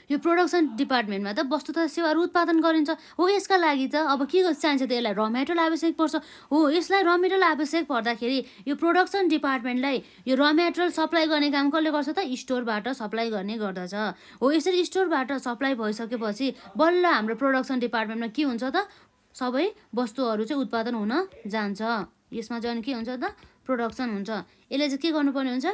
यो प्रोडक्सन डिपार्टमेन्टमा त वस्तु तथा सेवाहरू उत्पादन गरिन्छ हो। यसका लागि त अब के चाहिन्छ त यसलाई र मेटेरियल आवश्यक पर्छ हो। यसलाई र मेटेरियल आवश्यक पर्दाखेरि यो प्रोडक्सन डिपार्टमेन्टलाई यो र मेटेरियल सप्लाई गर्ने काम कसले गर्छ त स्टोरबाट सप्लाई गर्ने गर्दछ हो। यसरी स्टोरबाट सप्लाई भइसकेपछि बल्ल हाम्रो प्रोडक्सन डिपार्टमेन्टमा के हुन्छ त सबै वस्तुहरू चाहिँ उत्पादन हुन जान्छ। यसमा चाहिँ के हुन्छ त प्रोडक्सन हुन्छ। यसले चाहिँ के गर्नुपर्ने हुन्छ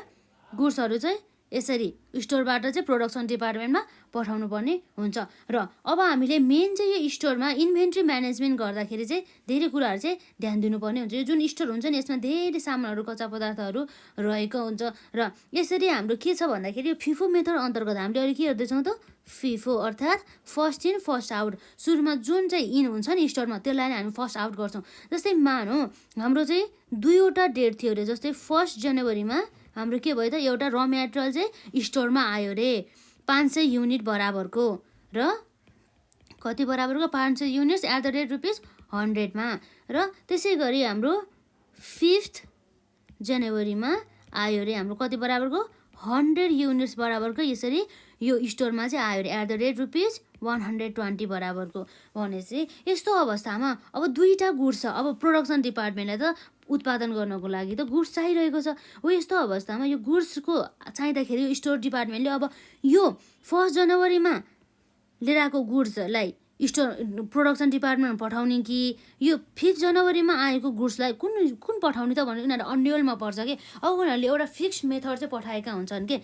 गुड्सहरू चाहिँ यसरी स्टोरबाट चाहिँ प्रोडक्सन डिपार्टमेन्टमा पठाउनु पर्ने हुन्छ। र अब हामीले मेन चाहिँ यो स्टोरमा इन्भेन्ट्री म्यानेजमेन्ट गर्दाखेरि चाहिँ धेरै कुराहरू चाहिँ ध्यान दिनुपर्ने हुन्छ। यो जुन स्टोर हुन्छ नि यसमा धेरै सामानहरू कच्चा पदार्थहरू रहेको हुन्छ। र यसरी हाम्रो के छ भन्दाखेरि यो फिफो मेथड अन्तर्गत हामीले अहिले के गर्दैछौँ त फिफो अर्थात् फर्स्ट इन फर्स्ट आउट। सुरुमा जुन चाहिँ इन हुन्छ नि स्टोरमा त्यसलाई नै हामी फर्स्ट आउट गर्छौँ। जस्तै मानौँ हाम्रो चाहिँ दुईवटा डेट थियो अरे, जस्तै 1 जनवरीमा हाम्रो के भयो त एउटा र मेटेरियल चाहिँ स्टोरमा आयो रे 500 युनिट बराबरको, र कति बराबरको 500 युनिट्स एट द रेट ₹100मा। र त्यसै गरी हाम्रो 5 जनवरीमा आयो रे हाम्रो कति बराबरको 100 युनिट्स बराबरको, यसरी यो स्टोरमा चाहिँ आयो रे एट द रेट ₹120 बराबरको। भनेपछि यस्तो अवस्थामा अब दुईवटा गुड्स छ। अब प्रोडक्सन डिपार्टमेन्टलाई त उत्पादन गर्नको लागि त गुड्स चाहिरहेको छ हो। यस्तो अवस्थामा यो गुड्सको चाहिँदाखेरि यो स्टोर डिपार्टमेन्टले अब यो 1 जनवरीमा लिएर आएको गुड्सलाई स्टोर प्रोडक्सन डिपार्टमेन्टमा पठाउने कि यो 5 जनवरीमा आएको गुड्सलाई कुन पठाउने त भनेर उनीहरू अन्यलमा पर्छ कि। अब उनीहरूले एउटा फिक्स मेथड चाहिँ पठाएका हुन्छन् कि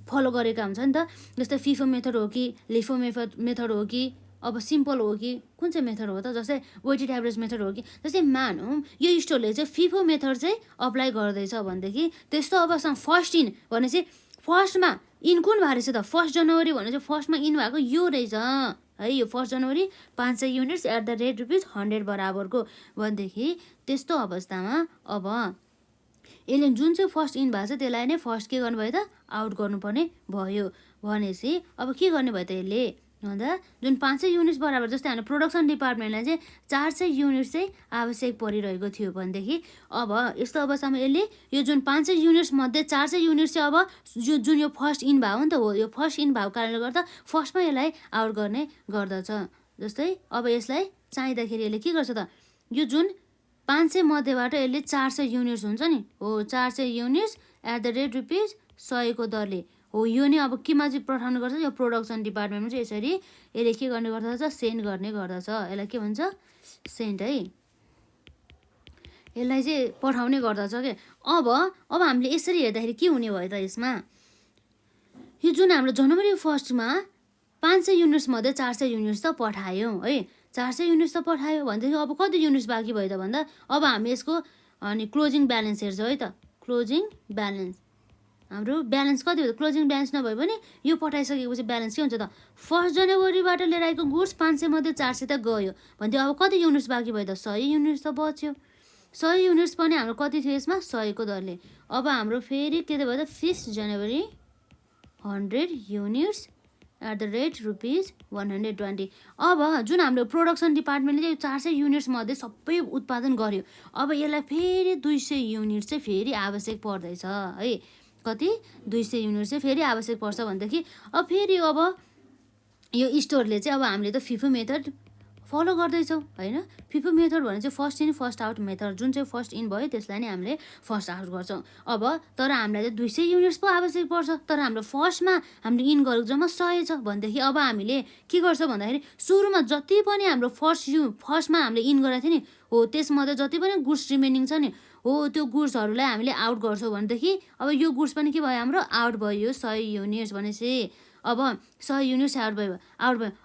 फलो गरेका हुन्छन् नि त। जस्तै फिफो मेथड हो कि लिफो मेथड हो कि अब सिम्पल हो कि कुन चाहिँ मेथड हो त, जस्तै वेटेड एभरेज मेथड हो कि। जस्तै मानौँ यो स्टोरले चाहिँ फिफो मेथड चाहिँ अप्लाई गर्दैछ भनेदेखि त्यस्तो अवस्थामा फर्स्ट इन भनेपछि फर्स्टमा इन कुन भएको रहेछ त 1 जनवरी भने चाहिँ फर्स्टमा इन भएको यो रहेछ है। यो 1 जनवरी 500 युनिट्स एट द रेट ₹100 बराबरको भनेदेखि त्यस्तो अवस्थामा अब यसले जुन चाहिँ फर्स्ट इन भएको छ त्यसलाई नै फर्स्ट के गर्नुभयो त आउट गर्नुपर्ने भयो। भनेपछि अब के गर्ने भयो त यसले भन्दा जुन 500 युनिट्स बराबर, जस्तै हाम्रो प्रोडक्सन डिपार्टमेन्टलाई चाहिँ 400 युनिट्स चाहिँ आवश्यक परिरहेको थियो भनेदेखि अब यस्तो अवस्थामा यसले यो जुन 500 युनिट्स मध्ये 400 युनिट्स चाहिँ अब जुन यो फर्स्ट इन भयो नि त हो, यो फर्स्ट इन भएको कारणले गर्दा फर्स्टमा यसलाई आउट गर्ने गर्दछ। जस्तै अब यसलाई चाहिँदाखेरि यसले के गर्छ त यो जुन 500 मध्येबाट यसले 400 युनिट्स हुन्छ नि हो 400 युनिट्स @रुपिस 100 को दरले हो यो नै अब केमा चाहिँ पठाउने गर्छ यो प्रोडक्सन डिपार्टमेन्टमा चाहिँ यसरी यसले के गर्ने गर्दछ सेन्ड गर्ने गर्दछ यसलाई के भन्छ सेन्ड है यसलाई चाहिँ पठाउने गर्दछ के अब हामीले यसरी हेर्दाखेरि के हुने भयो त यसमा यो जुन हाम्रो जनवरी 1 मा 500 युनिट्स मध्ये 400 युनिट्स त पठायो है 400 युनिट्स त पठायो भनेदेखि अब कति युनिट्स बाँकी भयो त भन्दा अब हामी यसको अनि क्लोजिङ ब्यालेन्स हेर्छौँ है त क्लोजिङ ब्यालेन्स हाम्रो ब्यालेन्स कति हो त क्लोजिङ ब्यालेन्स नभए पनि यो पठाइसकेपछि ब्यालेन्स के हुन्छ त 1 जनवरीबाट लिएर आएको गुड्स 500 मध्ये 400 त गयो भन्दै अब कति युनिट्स बाँकी भयो त 100 युनिट्स त बच्यो 100 युनिट्स पनि हाम्रो कति थियो यसमा 100 को दरले अब हाम्रो फेरि के भयो त 5 जनवरी 100 युनिट्स @रुपिस 120 अब जुन हाम्रो प्रोडक्सन डिपार्टमेन्टले चाहिँ 400 युनिट्स मध्ये सबै उत्पादन गर्यो अब यसलाई फेरि 200 युनिट चाहिँ फेरि आवश्यक पर्दैछ है कति 200 युनिट चाहिँ फेरि आवश्यक पर्छ भनेदेखि अब फेरि अब यो स्टोरले चाहिँ अब हामीले त फिफो मेथड फलो गर्दैछौँ हैन फिफो मेथड भने चाहिँ first in first out method जुन चाहिँ फर्स्ट इन भयो त्यसलाई नै हामीले फर्स्ट आउट गर्छौँ अब तर हामीलाई त 200 युनिट्स पो आवश्यक पर्छ तर हाम्रो फर्स्टमा हामीले इन गरेको जम्मा 100 छ भनेदेखि अब हामीले के गर्छौँ भन्दाखेरि सुरुमा जति पनि हाम्रो फर्स्टमा हामीले इन गरेको थियो नि हो त्यसमध्ये जति पनि गुड्स रिमेनिङ छ नि हो त्यो गुड्सहरूलाई हामीले आउट गर्छौँ भनेदेखि अब यो गुड्स पनि के भयो हाम्रो आउट भयो 100 युनिट्स भनेपछि अब 100 युनिट्स आउट भयो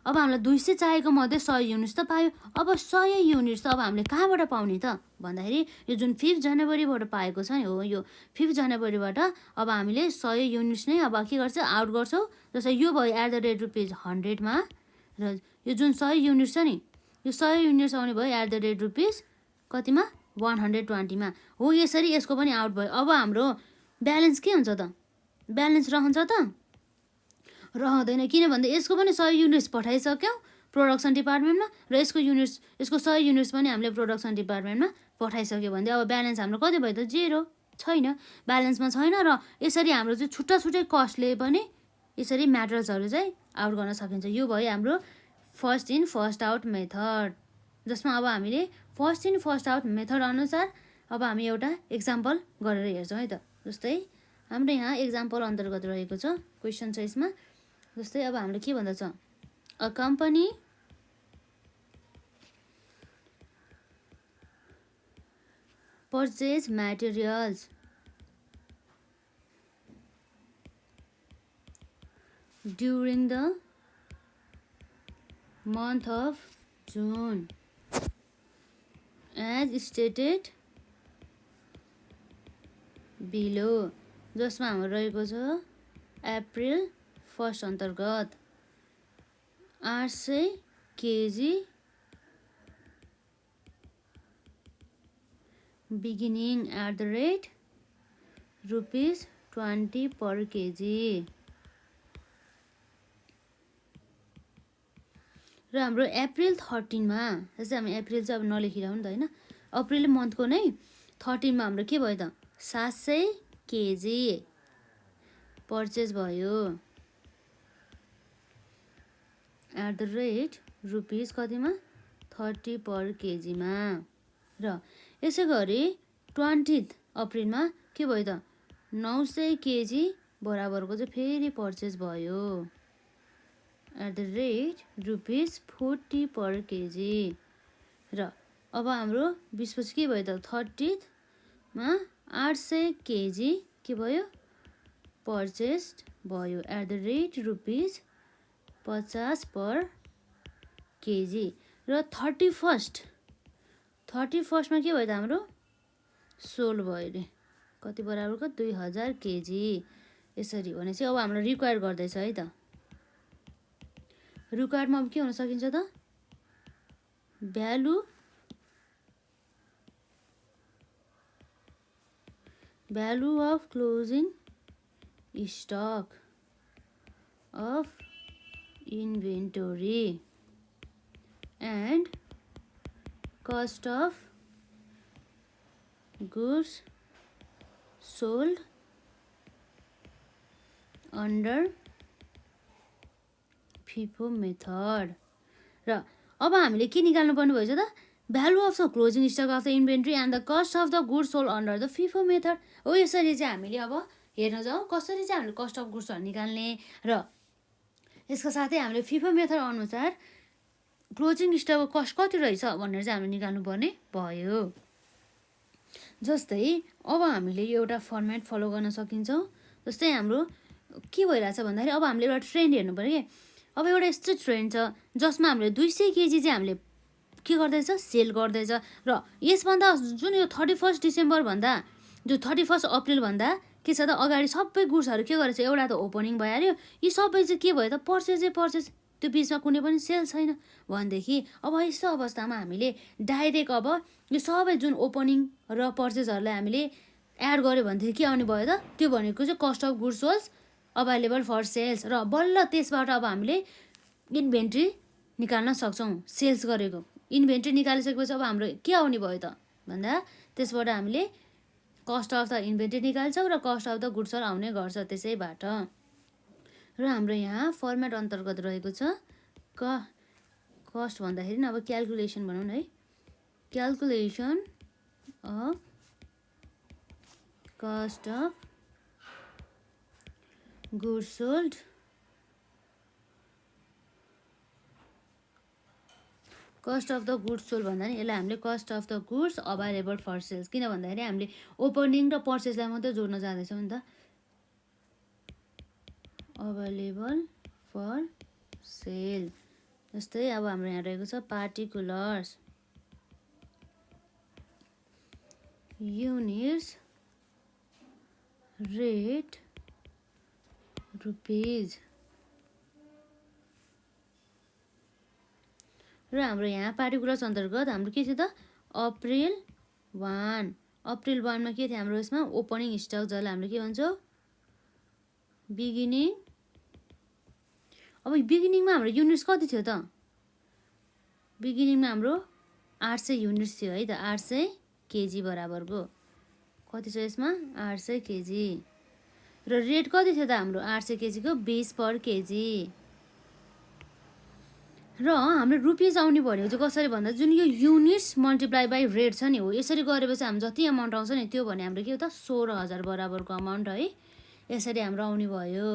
अब हामीलाई 200 चाहिएको मध्ये 100 युनिट्स त पायो अब 100 युनिट्स त अब हामीले कहाँबाट पाउने त भन्दाखेरि यो जुन 5 जनवरीबाट पाएको छ नि हो यो 5 जनवरीबाट अब हामीले 100 युनिट्स नै अब के गर्छ आउट गर्छौँ जस्तै यो भयो @रुपिस 100 मा र यो जुन 100 युनिट्स छ नि यो 100 युनिट्स आउने भयो @रुपिस कतिमा 120 मा हो यसरी यसको पनि आउट भयो अब हाम्रो ब्यालेन्स के हुन्छ त ब्यालेन्स रहन्छ त रहँदैन किन भन्दा यसको पनि 100 युनिट्स पठाइसक्यौँ प्रोडक्सन डिपार्टमेन्टमा र यसको 100 युनिट्स पनि हामीले प्रोडक्सन डिपार्टमेन्टमा पठाइसक्यो भने अब ब्यालेन्स हाम्रो कति भयो त 0 छैन ब्यालेन्समा छैन र यसरी हाम्रो चाहिँ छुट्टा छुट्टै कस्टले पनि यसरी म्याटर्सहरू चाहिँ आउट गर्न सकिन्छ यो भयो हाम्रो first in first out method जसमा अब हामीले first in first out method अनुसार अब हामी एउटा एक्जाम्पल गरेर हेर्छौँ है त जस्तै हाम्रो यहाँ एक्जाम्पल अन्तर्गत रहेको छ क्वेसन छ यसमा जस्तै अब हामीले के भन्दछ a company purchase materials during the month of June as stated below जसमा हाम्रो रहेको छ अप्रिल 1 अन्तर्गत 800 KG beginning @rupees 20 per kg र हाम्रो अप्रिल 13 मा जस्तै हामी अप्रिल चाहिँ अब नलेखिरहौँ नि त हैन अप्रिल मन्थको नै 13 मा हाम्रो के भयो त 700 केजी पर्चेस भयो @रुपिस कतिमा 30 पर केजी मा र यसै गरी 20 अप्रिलमा के भयो त 900 केजी बराबरको चाहिँ फेरि पर्चेस भयो @रुपिस 40 पर केजी र अब हाम्रो 20 पछि के भयो त 30 मा 800 केजी के भयो पर्चेस्ड भयो @रुपिस 50 पर केजी र 31st मा के भयो त हाम्रो सोल्ड भयो अरे कति बराबरको 2000 केजी यसरी भनेपछि अब हाम्रो रिक्वायर गर्दैछ है त रिक्वायरमा अब के हुन सकिन्छ त value of closing stock of inventory and cost of goods sold under FIFO method र अब हामीले के निकाल्नु पर्ने भएछ त value of the closing stock of the inventory and the cost of the goods sold under the FIFO method हो। यसरी चाहिँ हामीले अब हेर्न जाउँ कसरी चाहिँ हामीले कस्ट अफ गुड्सहरू निकाल्ने र यसको साथै हामीले फिफो मेथड अनुसार क्लोजिङ स्टकको कस्ट कति रहेछ भनेर चाहिँ हामीले निकाल्नुपर्ने भयो। जस्तै अब हामीले एउटा फर्मेट फलो गर्न सकिन्छौँ। जस्तै हाम्रो के भइरहेछ भन्दाखेरि अब हामीले एउटा ट्रेन्ड हेर्नु पऱ्यो कि अब एउटा यस्तो ट्रेन्ड छ जसमा हामीले 200 केजी चाहिँ हामीले के गर्दैछ सेल गर्दैछ र यसभन्दा जुन यो 31 डिसेम्बरभन्दा जो 31 अप्रिलभन्दा के छ त अगाडि सबै गुड्सहरू के गरेछ एउटा त ओपनिङ भइहाल्यो यी सबै चाहिँ के भयो त पर्चेज त्यो बिचमा कुनै पनि सेल छैन भनेदेखि अब यस्तो अवस्थामा हामीले डाइरेक्ट अब यो सबै जुन ओपनिङ र पर्चेजहरूलाई हामीले एड गऱ्यो भनेदेखि के आउने भयो त त्यो भनेको चाहिँ cost of goods sold available for sales र बल्ल त्यसबाट अब हामीले इन्भेन्ट्री निकाल्न सक्छौँ। सेल्स गरेको इन्भेन्ट्री निकालिसकेपछि अब हाम्रो के आउने भयो त भन्दा त्यसबाट हामीले कस्ट अफ द इन्भेन्ट्री निकाल्छौँ र कस्ट अफ द गुड्सहरू आउने गर्छ त्यसैबाट। र हाम्रो यहाँ फर्मेट अन्तर्गत रहेको छ कस्ट भन्दाखेरि अब क्यालकुलेसन भनौँ न है, calculation of cost of goods sold cost of the goods sold भन्दा नि यसलाई हामीले cost of the goods available for sales किन भन्दाखेरि हामीले ओपनिङ र पर्चेजलाई मात्रै जोड्न जाँदैछौँ नि त। अभाइलेबल फर सेल जस्तै अब हाम्रो यहाँ रहेको छ पार्टिकुलर्स युनिट्स रेट रुपिज र हाम्रो यहाँ पार्टिकुलर्स अन्तर्गत हाम्रो के थियो त अप्रिल 1 मा के थियो हाम्रो यसमा ओपनिङ स्टक जसलाई हामीले के भन्छौँ बिगिनिङ। अब बिगिनिङमा हाम्रो युनिट्स कति थियो त बिगिनिङमा हाम्रो 800 युनिट्स थियो है त 800 केजी बराबरको कति छ यसमा 800 केजी र रेट कति थियो त हाम्रो 800 केजीको 20 पर केजी र हाम्रो रुपिज आउने भनेको चाहिँ कसरी भन्दा जुन यो युनिट्स मल्टिप्लाई बाई रेट छ नि हो यसरी गरेपछि हाम्रो जति अमाउन्ट आउँछ नि त्यो भने हाम्रो के हो त 16,000 बराबरको अमाउन्ट है। यसरी हाम्रो आउने भयो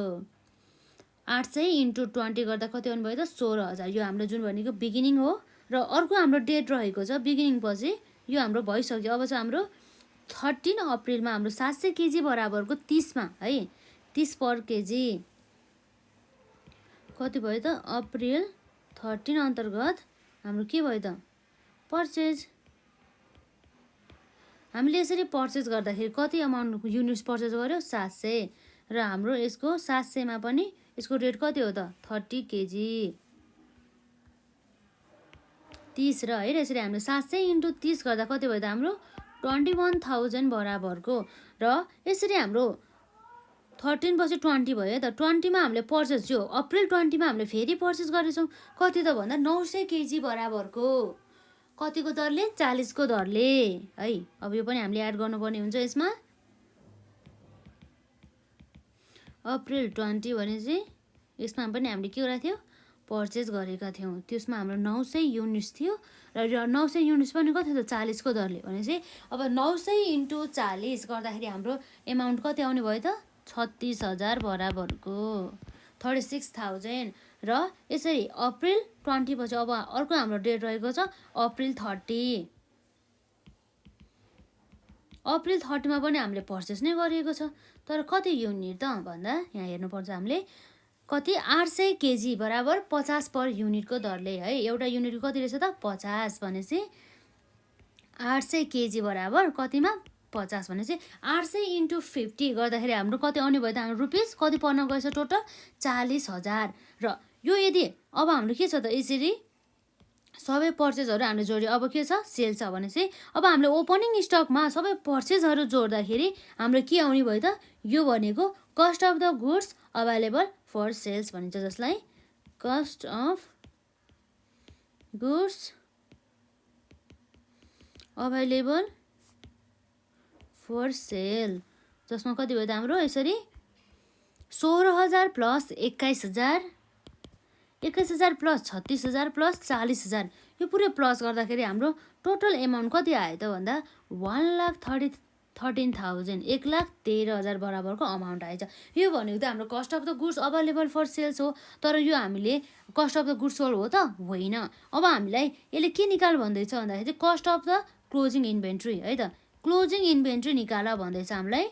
800 इन्टु 20 गर्दा कति आउने भयो त 16,000 यो हाम्रो जुन भनेको बिगिनिङ हो र अर्को हाम्रो डेट रहेको छ बिगिनिङ पछि यो हाम्रो भइसक्यो। अब चाहिँ हाम्रो 13 अप्रिलमा हाम्रो 700 केजी बराबरको 30मा है 30 पर केजी कति भयो त अप्रिल 13 अन्तर्गत हाम्रो के भयो त पर्चेज। हामीले यसरी पर्चेज गर्दाखेरि कति अमाउन्ट युनिट्स पर्चेज गर्यो 700 र हाम्रो यसको 700 मा पनि यसको रेट कति हो त 30 केजी 30 र है यसरी हामीले 700 इन्टु 30 गर्दा कति भयो त हाम्रो 21,000 बराबरको र यसरी हाम्रो 13 पछि 20 भयो त 20 मा हामीले पर्चेज जो अप्रिल 20 मा हामीले फेरि पर्चेज गरेछौँ कति त भन्दा 900 केजी बराबरको कतिको दरले 40 को दरले है। अब यो पनि हामीले एड गर्नुपर्ने हुन्छ यसमा अप्रिल 20 भनेपछि यसमा पनि हामीले के गरेका थियौँ पर्चेज गरेका थियौँ त्यसमा हाम्रो 900 युनिट्स थियो र 900 युनिट्स पनि कति थियो 40 को दरले भनेपछि अब 900 इन्टु 40 गर्दाखेरि हाम्रो एमाउन्ट कति आउने भयो त 36,000 बराबरको 36,000 र यसरी अप्रिल 20 पछि अब अर्को हाम्रो डेट रहेको छ अप्रिल 30 मा पनि हामीले पर्चेस नै गरिएको छ तर कति युनिट त भन्दा यहाँ हेर्नुपर्छ हामीले कति 800 केजी बराबर 50 पर युनिटको दरले है एउटा युनिटको कति रहेछ त 50 भनेपछि 800 केजी बराबर कतिमा 50 भनेपछि 800 इन्टु 50 गर्दाखेरि हाम्रो कति आउने भयो त हाम्रो रुपिस कति पर्न गएछ टोटल 40,000 र यो यदि अब हाम्रो के छ त यसरी सबै पर्चेजहरू हामीले जोड्यो अब के छ सेल छ भनेपछि अब हामीले ओपनिङ स्टकमा सबै पर्चेजहरू जोड्दाखेरि हाम्रो के आउने भयो त यो भनेको cost of the goods available for sales भनिन्छ जसलाई cost of goods available for sale जसमा कति भयो त हाम्रो यसरी 16,000 प्लस 21,000 21,000 प्लस 36,000 प्लस 40,000 यो पुरै प्लस गर्दाखेरि हाम्रो टोटल एमाउन्ट कति आयो त भन्दा 1,13,000 1,13,000 बराबरको अमाउन्ट आएछ। यो भनेको त हाम्रो cost of the goods available for sales हो। तर यो हामीले cost of the goods sold हो त होइन। अब हामीलाई यसले के निकाल भन्दैछ भन्दाखेरि चाहिँ cost of the closing inventory है त, क्लोजिङ इन्भेन्ट्री निकाल भन्दैछ हामीलाई।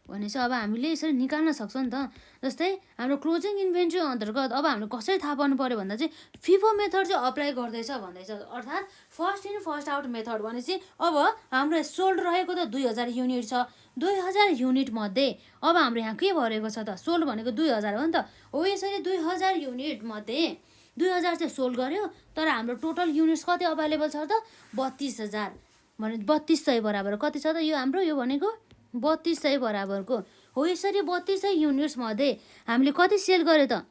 भनेपछि अब हामीले यसरी निकाल्न सक्छौँ नि त। जस्तै हाम्रो क्लोजिङ इन्भेन्ट्री अन्तर्गत अब हामीले कसरी थाहा पाउनु पऱ्यो भन्दा चाहिँ फिफो मेथड चाहिँ अप्लाई गर्दैछ भन्दैछ। अर्थात् first in first out method भनेपछि अब हाम्रो सोल्ड रहेको त 2,000 युनिट छ। 2,000 युनिट मध्ये अब हाम्रो यहाँ के भरेको छ त, सोल्ड भनेको 2,000 हो नि त। हो यसरी 2,000 युनिट मध्ये 2,000 चाहिँ सोल्ड गर्यो, तर हाम्रो टोटल युनिट्स कति अभाइलेबल छ त 32,000 भने 3200 बराबर कति छ त यो हाम्रो, यो भनेको 3200 बराबरको हो। यसरी 3200 युनिट्स मध्ये हामीले कति सेल गर्यो त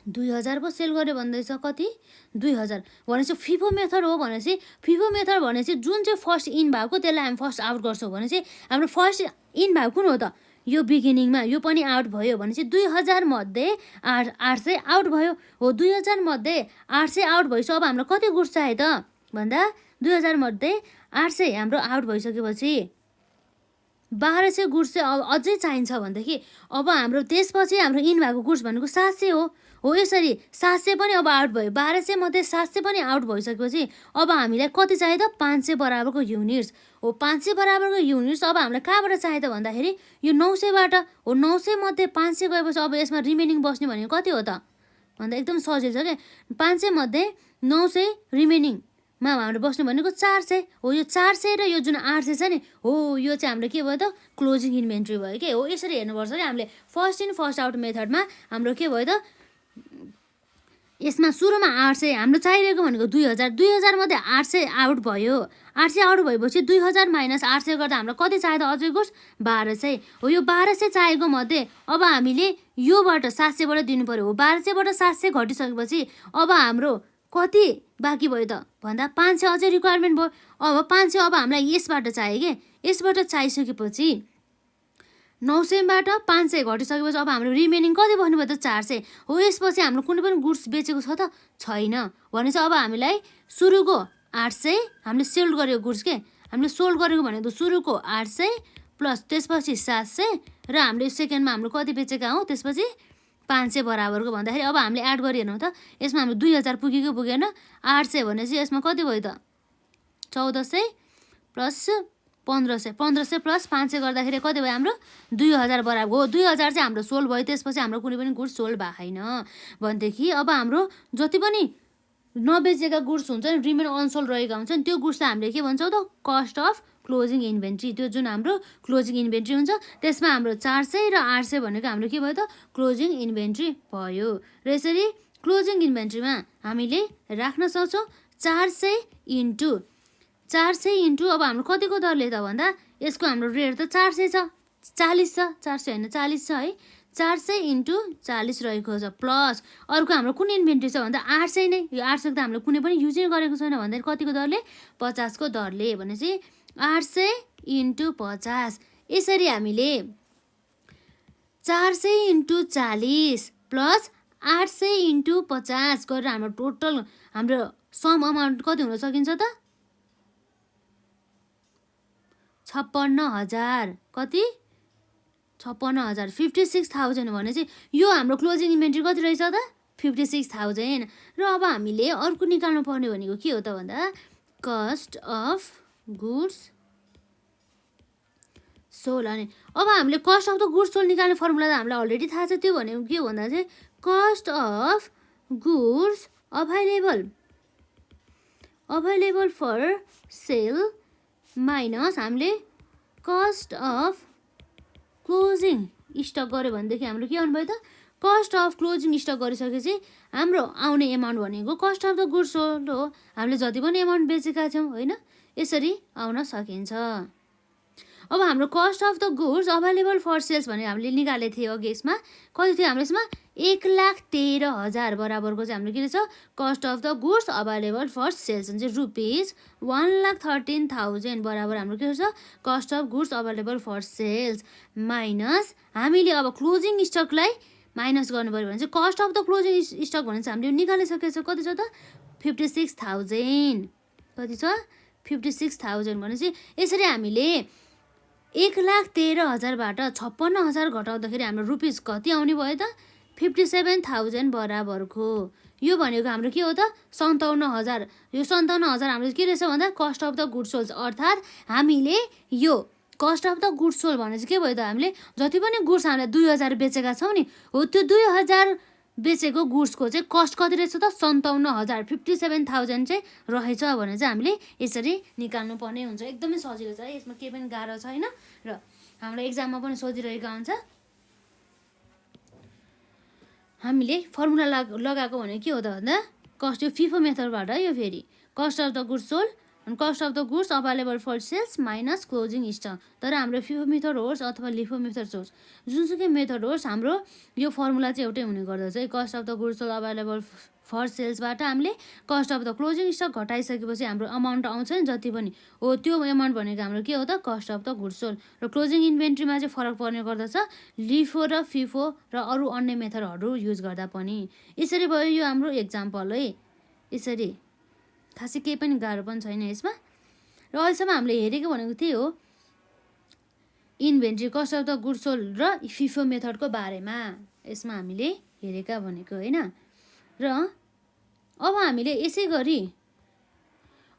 2,000 पो सेल गर्यो भन्दैछ। कति 2,000 भनेपछि फिफो मेथड हो। भनेपछि फिफो मेथड भनेपछि जुन चाहिँ फर्स्ट इन भएको त्यसलाई हामी फर्स्ट आउट गर्छौँ। भनेपछि हाम्रो फर्स्ट इन भएको कुन हो त, यो बिगिनिङमा यो पनि आउट भयो। भनेपछि 2,000 मध्ये 800 आउट भयो हो। 2,000 मध्ये 800 आउट भइसक्यो। अब हाम्रो कति गुड्स चाहियो त भन्दा 2,000 मध्ये 800 हाम्रो आउट भइसकेपछि 1,200 गुड्स चाहिँ अझै चाहिन्छ भनेदेखि अब हाम्रो त्यसपछि हाम्रो इन भएको गुड्स भनेको 700 हो। यसरी 700 पनि अब आउट भयो। 1,200 मध्ये 700 पनि आउट भइसकेपछि अब हामीलाई कति चाहियो त 500 बराबरको युनिट्स हो। 500 बराबरको युनिट्स अब हामीलाई कहाँबाट चाहियो त भन्दाखेरि यो 900बाट हो। 900 मध्ये 500 गएपछि अब यसमा रिमेनिङ बस्ने भनेको कति हो त भन्दा एकदम सजिलो छ क्या। 500 मध्ये 900 रिमेनिङमा हाम्रो बस्ने भनेको 400 हो। यो 400 र यो जुन 800 छ नि हो, यो चाहिँ हाम्रो के भयो त क्लोजिङ इन्भेन्ट्री भयो के हो। यसरी हेर्नुपर्छ कि हामीले फर्स्ट इन फर्स्ट आउट मेथडमा हाम्रो के भयो त, यसमा सुरुमा 800 हाम्रो चाहिरहेको भनेको 2,000। 2,000 मध्ये 800 आउट भयो। 800 आउट भएपछि 2,000 माइनस 800 गर्दा हाम्रो कति चाहियो त अझै गुड्स 1,200 हो। यो 1,200 चाहिएको मध्ये अब हामीले योबाट 700बाट दिनु पर्यो हो। 1,200बाट 700 घटिसकेपछि अब हाम्रो कति बाँकी भयो त भन्दा 500 अझै रिक्वायरमेन्ट भयो। अब 500 अब हामीलाई यसबाट चाहियो कि, यसबाट चाहिसकेपछि 900बाट 500 घटिसकेपछि अब हाम्रो रिमेनिङ कति भन्नुभयो त 400 हो। यसपछि हाम्रो कुनै पनि गुड्स बेचेको छ त छैन। भनेपछि अब हामीलाई सुरुको 800 हामीले सेल्ड गरेको गुड्स के हामीले सोल्ड गरेको भनेको सुरुको 800 प्लस त्यसपछि 700 र हामीले सेकेन्डमा हाम्रो कति बेचेका हौँ त्यसपछि 500 बराबरको भन्दाखेरि अब हामीले एड गरिहेर्नु त यसमा हाम्रो 2,000 पुगेको पुगेन। 800 भनेपछि यसमा कति भयो त 1,400 प्लस 1,500 1,500 प्लस 500 गर्दाखेरि कति भयो हाम्रो 2,000 बराबर हो। 2,000 चाहिँ हाम्रो सोल्ड भयो। त्यसपछि हाम्रो कुनै पनि गुड्स सोल्ड भएको छैन भनेदेखि अब हाम्रो जति पनि नबेचेका गुड्स हुन्छ नि, रिमेन अनसोल्ड रहेका हुन्छ नि, त्यो गुड्सलाई हामीले के भन्छौँ त कस्ट अफ क्लोजिङ इन्भेन्ट्री। त्यो जुन हाम्रो क्लोजिङ इन्भेन्ट्री हुन्छ त्यसमा हाम्रो 400 र 800 भनेको हाम्रो के भयो त क्लोजिङ इन्भेन्ट्री भयो। र यसरी क्लोजिङ इन्भेन्ट्रीमा हामीले राख्न सक्छौँ 400 इन्टु अब हाम्रो कतिको दरले त भन्दा यसको हाम्रो रेट त 400 छ 40 छ 400 होइन 40 छ है। 400 इन्टु 40 रहेको छ प्लस अर्को हाम्रो कुन इन्भेन्ट्री छ भन्दा 800 नै। यो 800 त हामीले कुनै पनि युजै गरेको छैन भन्दाखेरि कतिको दरले 50 को दरले। भनेपछि 800 इन्टु 50 यसरी हामीले 400 इन्टु 40 प्लस 800 इन्टु 50 गरेर हाम्रो टोटल हाम्रो सम अमाउन्ट कति हुन सकिन्छ त 56,000 कति 56,000 56,000 भनेपछि यो हाम्रो क्लोजिङ इन्भेन्ट्री कति रहेछ त 56,000। र अब हामीले अर्को निकाल्नु पर्ने भनेको के हो त भन्दा कस्ट अफ गुड्स सोल्ड। अनि अब हामीले cost of the goods sold निकाल्ने फर्मुला त हामीलाई अलरेडी थाहा छ। त्यो भनेको के भन्दा चाहिँ cost of goods available for sale minus हामीले कस्ट अफ क्लोजिङ स्टक गऱ्यो भनेदेखि हाम्रो के आउनु भयो त कस्ट अफ क्लोजिङ स्टक गरिसकेपछि हाम्रो आउने एमाउन्ट भनेको cost of the goods sold हो। हामीले जति पनि एमाउन्ट बेचेका छौँ होइन यसरी आउन सकिन्छ। अब हाम्रो cost of the goods available for sales भनेर हामीले निकालेको थियो अघि। यसमा कति थियो हाम्रो यसमा 1,13,000 बराबरको चाहिँ हाम्रो के रहेछ cost of the goods available for sales भने चाहिँ रुपिज 1,13,000 बराबर हाम्रो के रहेछ cost of goods available for sales minus हामीले अब क्लोजिङ स्टकलाई माइनस गर्नु पऱ्यो भने चाहिँ cost of the closing stock भने चाहिँ हामीले निकालिसकेको छ। कति छ त 56,000 कति छ 56,000 भनेपछि यसरी हामीले 1,13,000बाट 56,000 घटाउँदाखेरि हाम्रो रुपिस कति आउने भयो त 57,000 बराबरको। यो भनेको हाम्रो के हो त 57,000। यो 57,000 हाम्रो के रहेछ भन्दा cost of the goods sold, अर्थात् हामीले यो cost of the goods sold भने चाहिँ के भयो त हामीले जति पनि गुड्स हामीले 2,000 बेचेका छौँ नि हो त्यो 2,000 बेचेको गुड्सको चाहिँ कस्ट कति रहेछ त 57,000 57,000 चाहिँ रहेछ भने चाहिँ हामीले यसरी निकाल्नु पर्ने हुन्छ। एकदमै सजिलो छ, यसमा केही पनि गाह्रो छैन र हाम्रो एक्जाममा पनि सोधिरहेका हुन्छ। हामीले फर्मुला लगाएको भने के हो त भन्दा कस्ट यो फिफो मेथडबाट यो फेरि cost of the goods sold अनि cost of the goods available for sales minus closing stock. तर हाम्रो फिफो मेथड होस् अथवा लिफो मेथड होस् जुनसुकै मेथड होस् हाम्रो यो फर्मुला चाहिँ एउटै हुने गर्दछ। Cost of the goods sold available for सेल्सबाट हामीले cost of the closing stock घटाइसकेपछि हाम्रो अमाउन्ट आउँछ नि जति पनि हो त्यो अमाउन्ट भनेको हाम्रो के हो त cost of the goods sold. र क्लोजिङ इन्भेन्ट्रीमा चाहिँ फरक पर्ने गर्दछ लिफो र फिफो र अरू अन्य मेथडहरू युज गर्दा पनि। यसरी भयो यो हाम्रो एक्जाम्पल है। यसरी खासै केही पनि गाह्रो पनि छैन यसमा। र अहिलेसम्म हामीले हेरेको भनेको त्यही हो inventory cost of the good sold र फिफो मेथडको बारेमा यसमा हामीले हेरेका भनेको होइन। र अब हामीले यसै गरी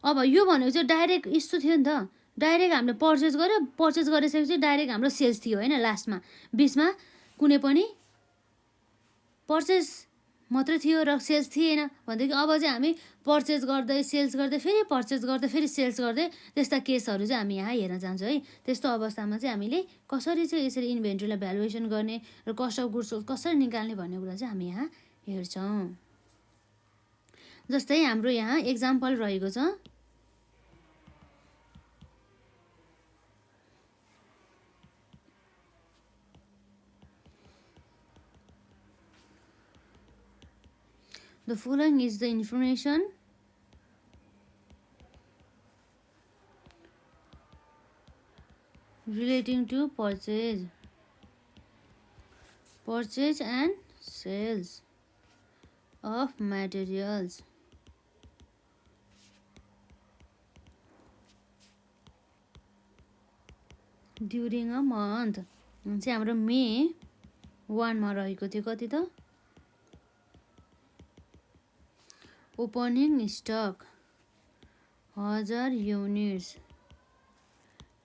अब यो भनेको चाहिँ डाइरेक्ट यस्तो थियो नि त डाइरेक्ट हामीले पर्चेस गर्यो पर्चेस गरिसकेपछि डाइरेक्ट हाम्रो सेल्स थियो होइन। लास्टमा बिचमा कुनै पनि पर्चेस मात्रै थियो र सेल्स थिएन भनेदेखि अब चाहिँ हामी पर्चेस गर्दै सेल्स गर्दै फेरि पर्चेस गर्दै फेरि सेल्स गर्दै त्यस्ता केसहरू चाहिँ हामी यहाँ हेर्न जान्छौँ है। त्यस्तो अवस्थामा चाहिँ हामीले कसरी चाहिँ यसरी इन्भेन्ट्रीलाई भ्यालुएसन गर्ने र कस्ट अफ गुड्स सोल्ड कसरी निकाल्ने भन्ने कुरा चाहिँ हामी यहाँ हेर्छौँ। जस्तै हाम्रो यहाँ एक्जाम्पल रहेको छ The following is the information relating to purchase and sales of materials during a month। चाहिँ हाम्रो मे 1 मा रहेको थियो कति त ओपनिङ स्टक 1000 युनिट्स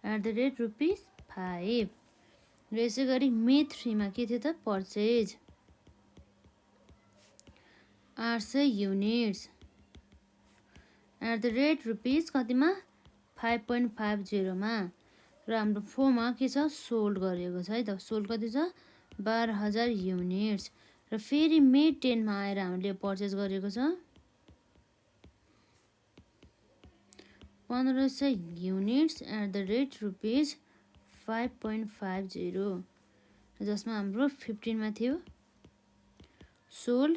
@ ₹5। र यसै गरी मे 3 मा के थियो त पर्चेज 800 युनिट्स @ कतिमा 5.50 मा। र हाम्रो 4 मा के छ सोल्ड गरेको छ है त सोल्ड कति छ 12,000 युनिट्स। र फेरि मे 10 मा आएर हामीले पर्चेस गरेको छ 1,500 युनिट्स @ ₹5.50 जसमा हाम्रो 15 मा थियो सोल्ड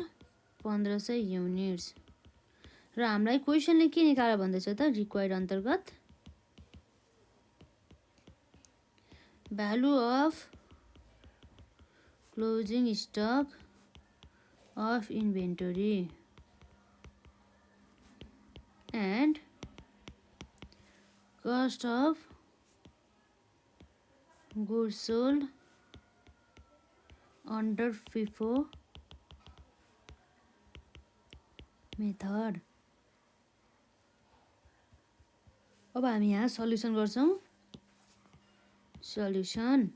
1,500 युनिट्स। र हामीलाई क्वेसनले के निकाल्यो भन्दैछ त रिक्वायर्ड अन्तर्गत value of closing stock of inventory and cost of goods sold under FIFO method। अब हामी यहाँ सल्युसन गर्छौँ। सल्युसन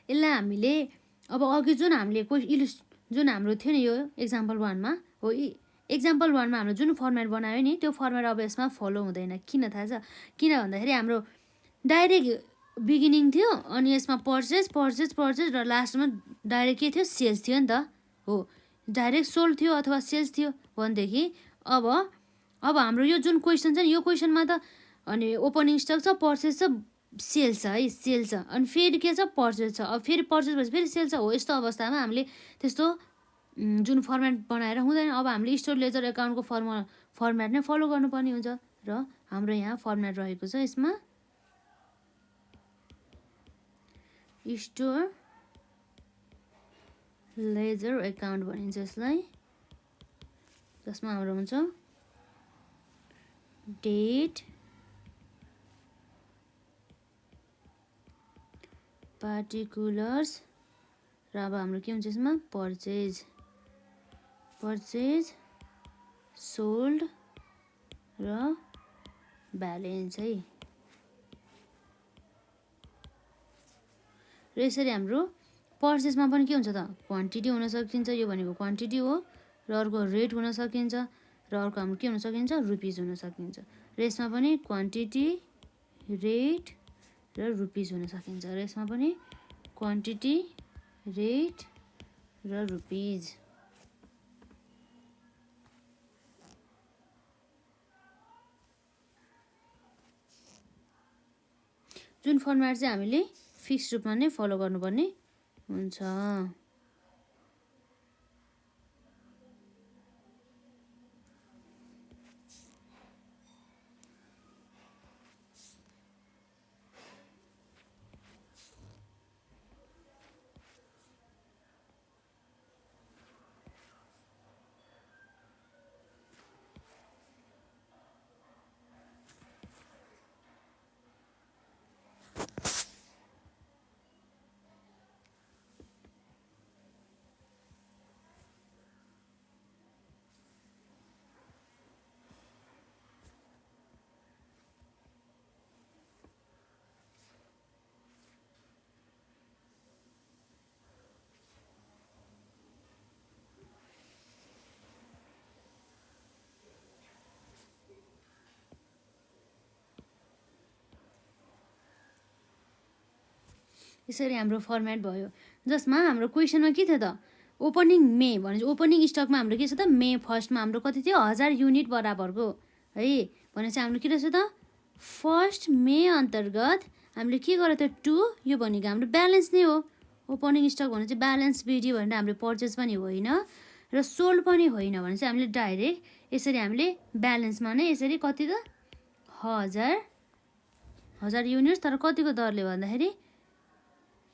यसलाई हामीले अब अघि जुन हामीले जुन हाम्रो थियो नि यो एक्जाम्पल 1 मा हो एक्जाम्पल 1 मा हाम्रो जुन फर्मेट बनायो नि त्यो फर्मेट अब यसमा फलो हुँदैन। किन थाहा छ किन भन्दाखेरि हाम्रो डाइरेक्ट बिगिनिङ थियो अनि यसमा पर्चेस पर्चेस पर्चेस र लास्टमा डाइरेक्ट के थियो सेल्स थियो नि त हो डाइरेक्ट सोल्ड थियो अथवा सेल्स थियो भनेदेखि अब हाम्रो यो जुन क्वेसन छ नि यो क्वेसनमा त अनि ओपनिङ स्टक छ पर्चेस छ सेल्स छ है सेल्स छ अनि फेरि के छ पर्चेस छ। अब फेरि पर्चेस भएपछि फेरि सेल्स छ हो। यस्तो अवस्थामा हामीले त्यस्तो जुन फर्मेट बनाएर हुँदैन। अब हामीले स्टोर लेजर एकाउन्टको फर्मेट नै फलो गर्नुपर्ने हुन्छ र हाम्रो यहाँ फर्मेट रहेको छ यसमा स्टोर लेजर एकाउन्ट भनिन्छ यसलाई, जसमा हाम्रो हुन्छ डेट, पार्टिकुलर्स र अब हाम्रो के हुन्छ यसमा पर्चेज, सोल्ड र ब्यालेन्स है। र यसरी हाम्रो पर्चेजमा पनि के हुन्छ त क्वान्टिटी हुन सकिन्छ, यो भनेको क्वान्टिटी हो, र अर्को रेट हुन सकिन्छ, र अर्को हाम्रो के हुन सकिन्छ रुपिज हुन सकिन्छ। र यसमा पनि क्वान्टिटी, रेट र रुपिज हुन सकिन्छ, र यसमा पनि क्वान्टिटी, रेट र रुपिज। जुन फर्मेट चाहिँ हामीले फिक्स रूपमा नै फलो गर्नुपर्ने हुन्छ। यसरी हाम्रो फर्मेट भयो, जसमा हाम्रो क्वेसनमा के थियो त ओपनिङ मे भनेपछि ओपनिङ स्टकमा हाम्रो के छ त मे 1 मा हाम्रो कति थियो 1000 युनिट बराबरको है। भनेपछि हाम्रो के रहेछ त 1 मे अन्तर्गत हामीले के गरेको थियो 2, यो भनेको हाम्रो ब्यालेन्स नै हो। ओपनिङ स्टक भने चाहिँ ब्यालेन्स बिडी भनेर हामीले पर्चेज पनि होइन र सोल्ड पनि होइन भने चाहिँ हामीले डाइरेक्ट यसरी हामीले ब्यालेन्समा नै यसरी कति त 1000 युनिट, तर कतिको दरले भन्दाखेरि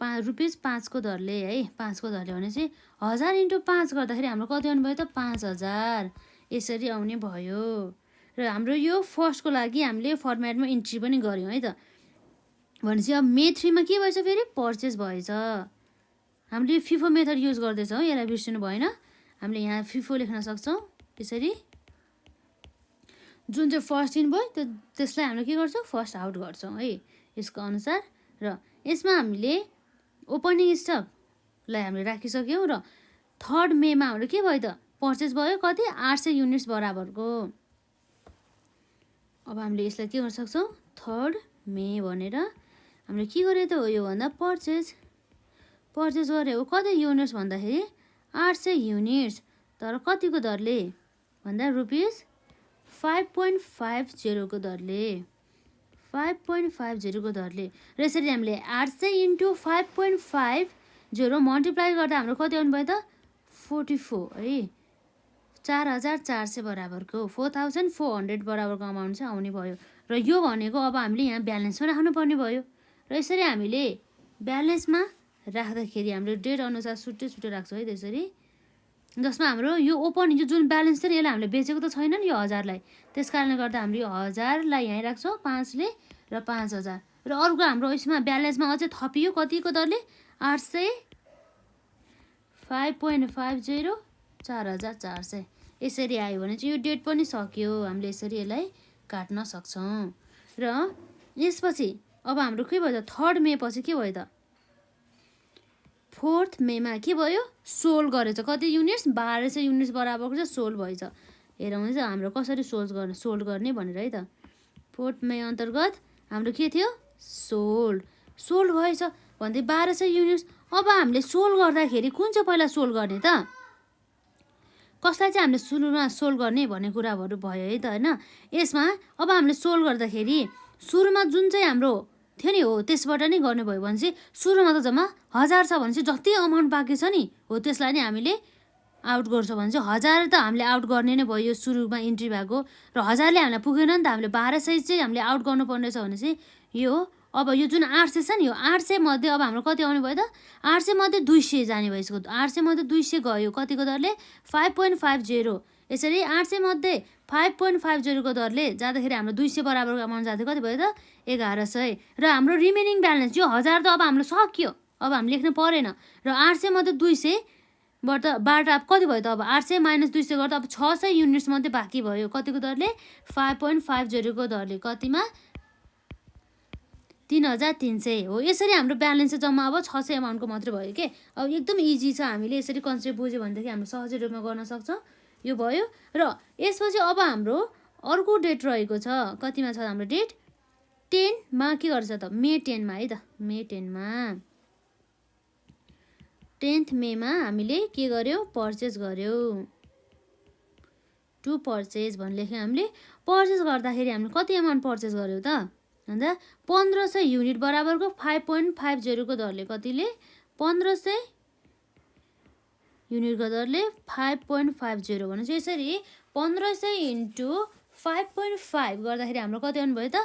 रुपिस 5 को दरले है, 5 को दरले भनेपछि 1000 × 5 गर्दाखेरि हाम्रो कति आउनु भयो त 5000, यसरी आउने भयो। र हाम्रो यो फर्स्टको लागि हामीले फर्मेटमा इन्ट्री पनि गऱ्यौँ है त। भनेपछि अब मे 3 मा के भएछ फेरि पर्चेज भएछ। हामीले फिफो मेथड युज गर्दैछौँ, यसलाई बिर्सिनु भएन। हामीले यहाँ फिफो लेख्न सक्छौँ यसरी, जुन चाहिँ फर्स्ट इन भयो त्यसलाई हामीले के गर्छौँ फर्स्ट आउट गर्छौँ है यसको अनुसार। र यसमा हामीले ओपनिङ स्टकलाई हामीले राखिसक्यौँ र 3 मे मा हाम्रो के भयो त पर्चेज भयो कति 800 युनिट्स बराबरको। अब हामीले यसलाई के गर्न सक्छौँ 3 मे भनेर हामीले के गरे त हो यो भन्दा पर्चेज गरे हो कति युनिट्स भन्दाखेरि 800 युनिट्स, तर कतिको दरले भन्दा रुपिस 5.50 को दरले, 5.50 को दरले। र यसरी हामीले 800 × 5.50 मल्टिप्लाई गर्दा हाम्रो कति आउनु भयो त 44 है, 4400 बराबरको 4400 बराबरको अमाउन्ट चाहिँ आउने भयो। र यो भनेको अब हामीले यहाँ ब्यालेन्समा राख्नुपर्ने भयो। र यसरी हामीले ब्यालेन्समा राख्दाखेरि हाम्रो डेट अनुसार छुट्टै राख्छौँ है त्यसरी, जसमा हाम्रो यो ओपन यो जुन ब्यालेन्स थियो नि यसलाई हामीले बेचेको त छैन नि यो 1000लाई, त्यस कारणले गर्दा हामीले यो 1000लाई यहीँ राख्छौँ 5 ले र 5000। र अर्को हाम्रो यसमा ब्यालेन्समा अझै थपियो कतिको दरले 800, 5.50, 4400 यसरी आयो भने चाहिँ यो डेट पनि सक्यो। हामीले यसरी यसलाई काट्न सक्छौँ। र यसपछि अब हाम्रो के भयो त 3 मे पछि के भयो त 4 मे मा के भयो सोल्ड गरेछ कति युनिट्स 1200 युनिट्स बराबरको चाहिँ सोल्ड भएछ। हेरौँ है हाम्रो कसरी सोल्ड गर्ने भनेर है त। 4 मे अन्तर्गत हाम्रो के थियो सोल्ड भएछ भन्दै 1200 युनिट्स। अब हामीले सोल्ड गर्दाखेरि कुन चाहिँ पहिला सोल्ड गर्ने त, कसलाई चाहिँ हामीले सुरुमा सोल्ड गर्ने भन्ने कुराहरू भयो है त होइन। यसमा अब हामीले सोल्ड गर्दाखेरि सुरुमा जुन चाहिँ हाम्रो थियो नि हो त्यसबाट नै गर्नुभयो भने चाहिँ सुरुमा त जम्मा 1000 छ भने चाहिँ जति अमाउन्ट बाँकी छ नि हो त्यसलाई नै हामीले आउट गर्छौँ भने चाहिँ 1000 त हामीले आउट गर्ने नै भयो सुरुमा इन्ट्री भएको। र 1000ले हामीलाई पुगेन नि त, हामीले 1200 चाहिँ हामीले आउट गर्नुपर्ने छ भने चाहिँ यो अब यो जुन 800 छ नि यो 800 मध्ये अब हाम्रो कति आउने भयो त 800 मध्ये 200 जाने भइसक्यो 800 मध्ये 200 गयो कतिको दरले 5.50 यसरी 800 मध्ये 5.50 को दरले जाँदाखेरि हाम्रो 200 बराबरको अमाउन्ट जाँदै कति भयो त 1100 र हाम्रो रिमेनिङ ब्यालेन्स यो 1000 त अब हाम्रो सक्यो अब हामी लेख्नु परेन र 800 मध्ये 200 बाट अब कति भयो त अब 800 माइनस 200 गर्दा अब 600 युनिट्स मध्ये बाँकी भयो कतिको दरले 5.50 को दरले कतिमा 3300 हो यसरी हाम्रो ब्यालेन्स चाहिँ जम्मा अब 600 अमाउन्टको मात्रै भयो के अब एकदम इजी छ हामीले यसरी कन्सेप्ट बुझ्यो भनेदेखि हामी सहज रूपमा गर्न सक्छौँ यो भयो र यसपछि अब हाम्रो अर्को डेट रहेको छ कतिमा छ हाम्रो डेट 10 मा के गर्छ त मे 10 मा है त मे 10 मा 10th मेमा हामीले के गर्यौं पर्चेज गर्यौं टु पर्चेज भन्ने लेख्यौं हामीले पर्चेज गर्दाखेरि हामीले कति अमाउन्ट पर्चेज गर्यौं त भन्दा 1500 युनिट बराबरको 5.50 को दरले कतिले 1500 युनिट को दरले 5.50 भनेपछि यसरी 1500 इन्टु 5.5 गर्दाखेरि हाम्रो कति आउनु भयो त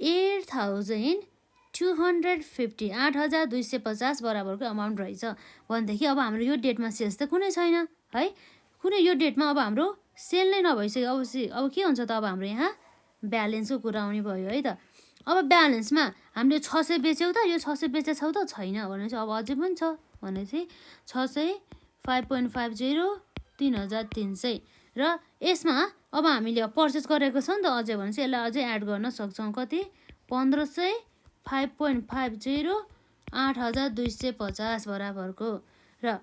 8250 8250 बराबरको अमाउन्ट रहेछ भनेदेखि अब हाम्रो यो डेटमा सेल्स त कुनै छैन है कुनै यो डेटमा अब हाम्रो सेल नै नभइसक्यो अब के हुन्छ त अब हाम्रो यहाँ ब्यालेन्सको कुरा आउने भयो है त अब ब्यालेन्समा हामीले 600 बेच्यौ त यो 600 बेचेछौ त छैन भनेपछि अब अझै पनि छ भनेपछि 600 5.50 3300 र यसमा अब हामीले पर्चेस गरेको छ नि त अझै भनेपछि यसलाई अझै एड गर्न सक्छौं कति 1500 5.50 8250 बराबरको र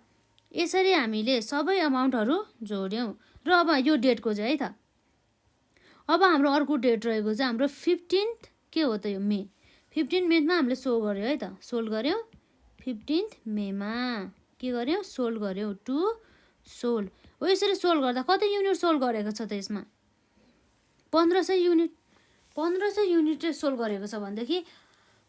यसरी हामीले सबै अमाउन्टहरू जोड्यौं र अब यो डेटको चाहिँ है त अब हाम्रो अर्को डेट रहेको चाहिँ हाम्रो 15th के हो त यो मे 15 मेमा हामीले सो गर्यौं है त सोल्ड गर्यौं 15th मेमा के गर्यौं सोल्ड गर्यौं टु सोल्ड हो यसरी सोल्ड गर्दा कति युनिट सोल्ड गरेको छ त यसमा 1500 युनिट 1500 युनिट सोल्ड गरेको छ भनेदेखि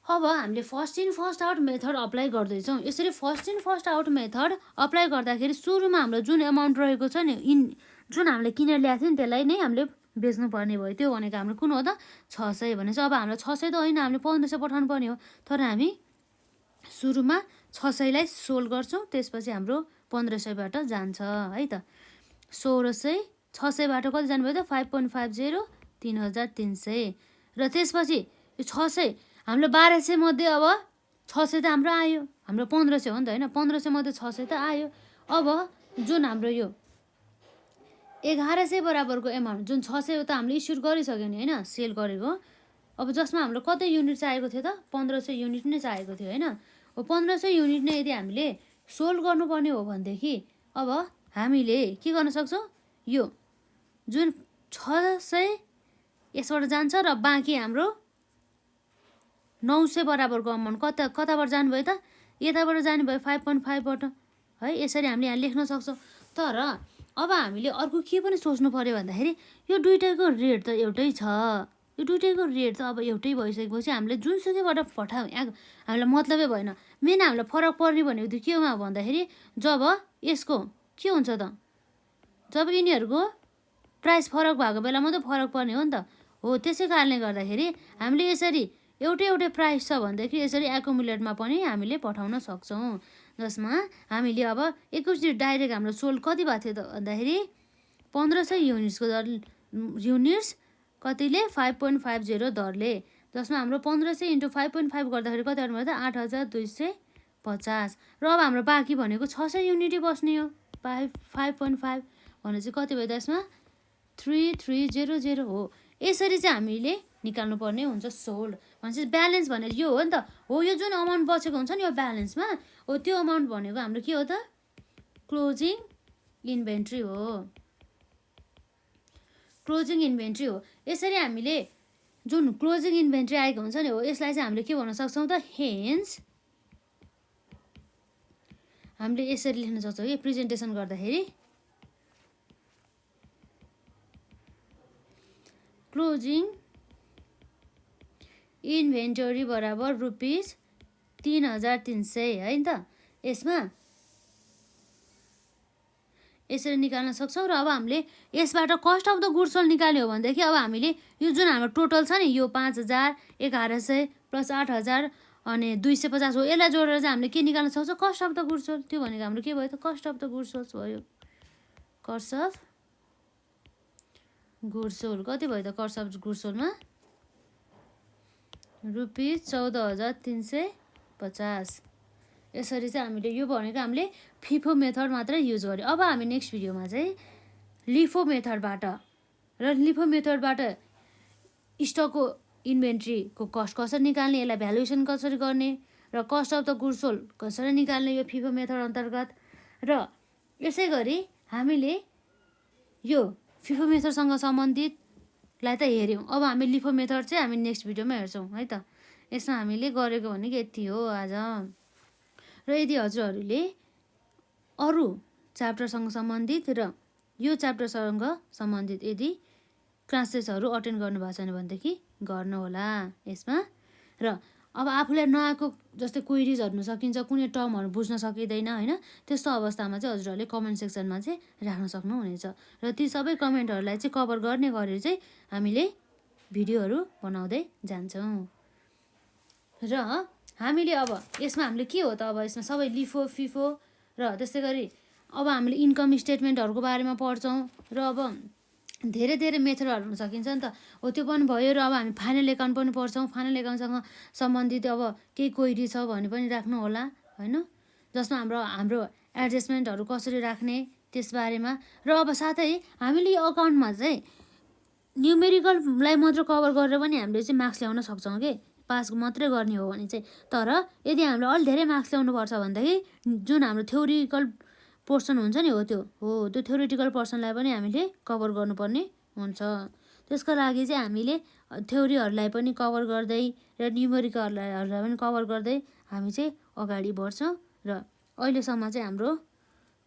अब हामीले first in first out method apply गर्दैछौँ यसरी first in first out method apply गर्दाखेरि सुरुमा हाम्रो जुन अमाउन्ट रहेको छ नि जुन हामीले किनेर ल्याएको थियो नि त्यसलाई नै हामीले बेच्नु पर्ने भयो त्यो भनेको हाम्रो कुन हो त 600 भनेपछि अब हाम्रो 600 त होइन हामीले 1500 पठाउनु पर्ने हो तर हामी सुरुमा 600 लाई सोल्ड गर्छौं त्यसपछि हाम्रो 1500 बाट जान्छ है त 1600 600 बाट कति जानु भयो त 5.50 3300 र त्यसपछि यो 600 हाम्रो 1200 मध्ये अब 600 त हाम्रो आयो हाम्रो 1500 हो नि त हैन 1500 मध्ये 600 त आयो अब जुन हाम्रो यो 1100 बराबरको अमाउन्ट जुन 600 त हामीले इस्यु गरिसक्यो नि हैन सेल गरेको अब जसमा हाम्रो कति युनिट चाहिएको थियो त 1500 युनिट नै चाहिएको थियो हैन हो 1500 युनिट नै यदि हामीले सोल्ड गर्नुपर्ने हो भनेदेखि अब हामीले के गर्न सक्छौं यो जुन 600 यसबाट जान्छ र बाँकी हाम्रो 900 बराबरको अमाउन्ट कताबाट जानुभयो त यताबाट जानुभयो 5.5 बाट है यसरी हामीले यहाँ लेख्न सक्छौं तर अब हामीले अर्को के पनि सोच्नु पर्यो भन्दाखेरि यो दुईटैको रेट त एउटै छ यो दुईटैको रेट त अब एउटै भइसकेपछि हामीले जुनसुकैबाट पठाऊ हामीलाई मतलबै भएन मेन हामीलाई फरक पर्ने भनेको त्यो केमा भन्दाखेरि जब यसको के हुन्छ त जब यिनीहरूको प्राइस फरक भएको बेलामा त फरक पर्ने हो नि त हो त्यसै कारणले गर्दाखेरि हामीले यसरी एउटै प्राइस छ भनेदेखि यसरी एकुमुलेटमा पनि हामीले पठाउन सक्छौं जसमा हामीले अब एकैचोटि डाइरेक्ट हाम्रो सोल्ड कति भएको थियो त भन्दाखेरि 1500 युनिट्सको दर युनिट्स कतिले 5.50 दरले जसमा हाम्रो 1500 इन्टु 5.5 गर्दाखेरि कति आउनु भयो त 8250 र अब हाम्रो बाँकी भनेको 600 युनिटै बस्ने हो 5.5 भने चाहिँ कति भयो त यसमा 3300 हो यसरी चाहिँ हामीले निकाल्नु पर्ने हुन्छ सोल्ड भनेपछि ब्यालेन्स भनेर यो हो नि त हो यो जुन अमाउन्ट बचेको हुन्छ नि यो ब्यालेन्समा हो त्यो अमाउन्ट भनेको हाम्रो के हो त क्लोजिङ इन्भेन्ट्री हो क्लोजिङ इन्भेन्ट्री हो यसरी हामीले जुन क्लोजिङ इन्भेन्ट्री आएको हुन्छ नि हो यसलाई चाहिँ हामीले के भन्न सक्छौं त हेन्स हामीले यसरी लेख्न सक्छौं के प्रेजेन्टेसन गर्दाखेरि क्लोजिङ इन्भेन्टरी बराबर रुपीज 3300 है नि त यसमा यसरी निकाल्न सक्छौं र अब हामीले यसबाट cost of the goods sold निकाल्यो भनेदेखि अब हामीले यो जुन हाम्रो टोटल छ नि यो 5000 1100 प्लस 8,000 अनि 250 हो। यसलाई जोडेर चाहिँ हामीले के निकाल्न सक्छौँ? Cost of the goods sold. त्यो भनेको हाम्रो के भयो त? Cost of the goods sold भयो। कस्ट अफ गुड्स सोल्ड कति भयो त? कस्ट अफ गुड्स सोल्डमा रुपिस 14,350। यसरी चाहिँ हामीले यो भनेको हामीले फिफो मेथड मात्रै युज गर्यो। अब हामी नेक्स्ट भिडियोमा चाहिँ लिफो मेथडबाट स्टकको इन्भेन्ट्रीको कस्ट कसरी निकाल्ने, यसलाई भ्यालुएसन कसरी गर्ने र cost of the goods sold कसरी निकाल्ने यो फिफो मेथड अन्तर्गत। र यसै गरी हामीले यो फिफो मेथडसँग सम्बन्धितलाई त हेऱ्यौँ। अब हामी लिफो मेथड चाहिँ हामी नेक्स्ट भिडियोमा हेर्छौँ है त। यसमा हामीले गरेको भनेको यति हो आज। र यदि हजुरहरूले अरू च्याप्टरसँग सम्बन्धित र यो च्याप्टरसँग सम्बन्धित यदि क्लासेसहरू अटेन्ड गर्नुभएको छैन भनेदेखि गर्नुहोला यसमा। र अब आफूलाई नआएको जस्तै क्वेरिज हेर्न सकिन्छ, कुनै टर्महरू बुझ्न सकिँदैन होइन, त्यस्तो अवस्थामा चाहिँ हजुरहरूले कमेन्ट सेक्सनमा चाहिँ राख्न सक्नुहुनेछ। र ती सबै कमेन्टहरूलाई चाहिँ कभर गर्ने गरेर चाहिँ हामीले भिडियोहरू बनाउँदै जान्छौँ। र हामीले अब यसमा हामीले के हो त? अब यसमा सबै लिफो फिफो र त्यस्तै गरी अब हामीले इन्कम स्टेटमेन्टहरूको बारेमा पढ्छौँ। र अब धेरै मेथडहरू हुन सकिन्छ नि त हो, त्यो पनि भयो। र अब हामी फाइनल एकाउन्ट पनि पढ्छौँ। फाइनल एकाउन्टसँग सम्बन्धित अब केही क्वेरी छ भने पनि राख्नु होला होइन, जसमा हाम्रो एडजस्टमेन्टहरू कसरी राख्ने त्यसबारेमा। र अब साथै हामीले यो अकाउन्टमा चाहिँ न्युमेरिकललाई मात्र कभर गरेर पनि हामीले चाहिँ मार्क्स ल्याउन सक्छौँ कि पास मात्रै गर्ने हो भने चाहिँ। तर यदि हामीले अलिक धेरै मार्क्स ल्याउनुपर्छ भनेदेखि जुन हाम्रो थ्योरिकल पोर्सन हुन्छ नि त्यो थ्योरिटिकल पोर्सनलाई पनि हामीले कभर गर्नुपर्ने हुन्छ। त्यसको लागि चाहिँ हामीले थ्योरीहरूलाई पनि कभर गर्दै र न्युमेरिकलहरूलाई पनि कभर गर्दै हामी चाहिँ अगाडि बढ्छौँ। र अहिलेसम्म चाहिँ हाम्रो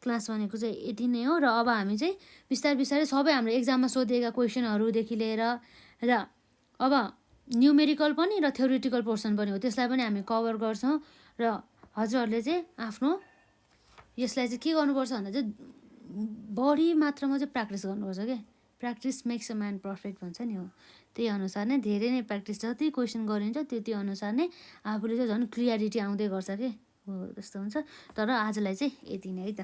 क्लास भनेको चाहिँ यति नै हो। र अब हामी चाहिँ बिस्तारै सबै हाम्रो एक्जाममा सोधिएका क्वेसनहरूदेखि लिएर र अब न्युमेरिकल पनि र थ्योरिटिकल पोर्सन पनि हो, त्यसलाई पनि हामी कभर गर्छौँ। र हजुरहरूले चाहिँ आफ्नो यसलाई चाहिँ के गर्नुपर्छ भन्दा चाहिँ बढी मात्रामा चाहिँ प्र्याक्टिस गर्नुपर्छ क्या। Practice makes a man perfect भन्छ नि हो, त्यही अनुसार नै धेरै नै प्र्याक्टिस जति क्वेसन गरिन्छ त्यति अनुसार नै आफूले चाहिँ झन् क्लियरिटी आउँदै गर्छ कि हो, त्यस्तो हुन्छ। तर आजलाई चाहिँ यति नै है त।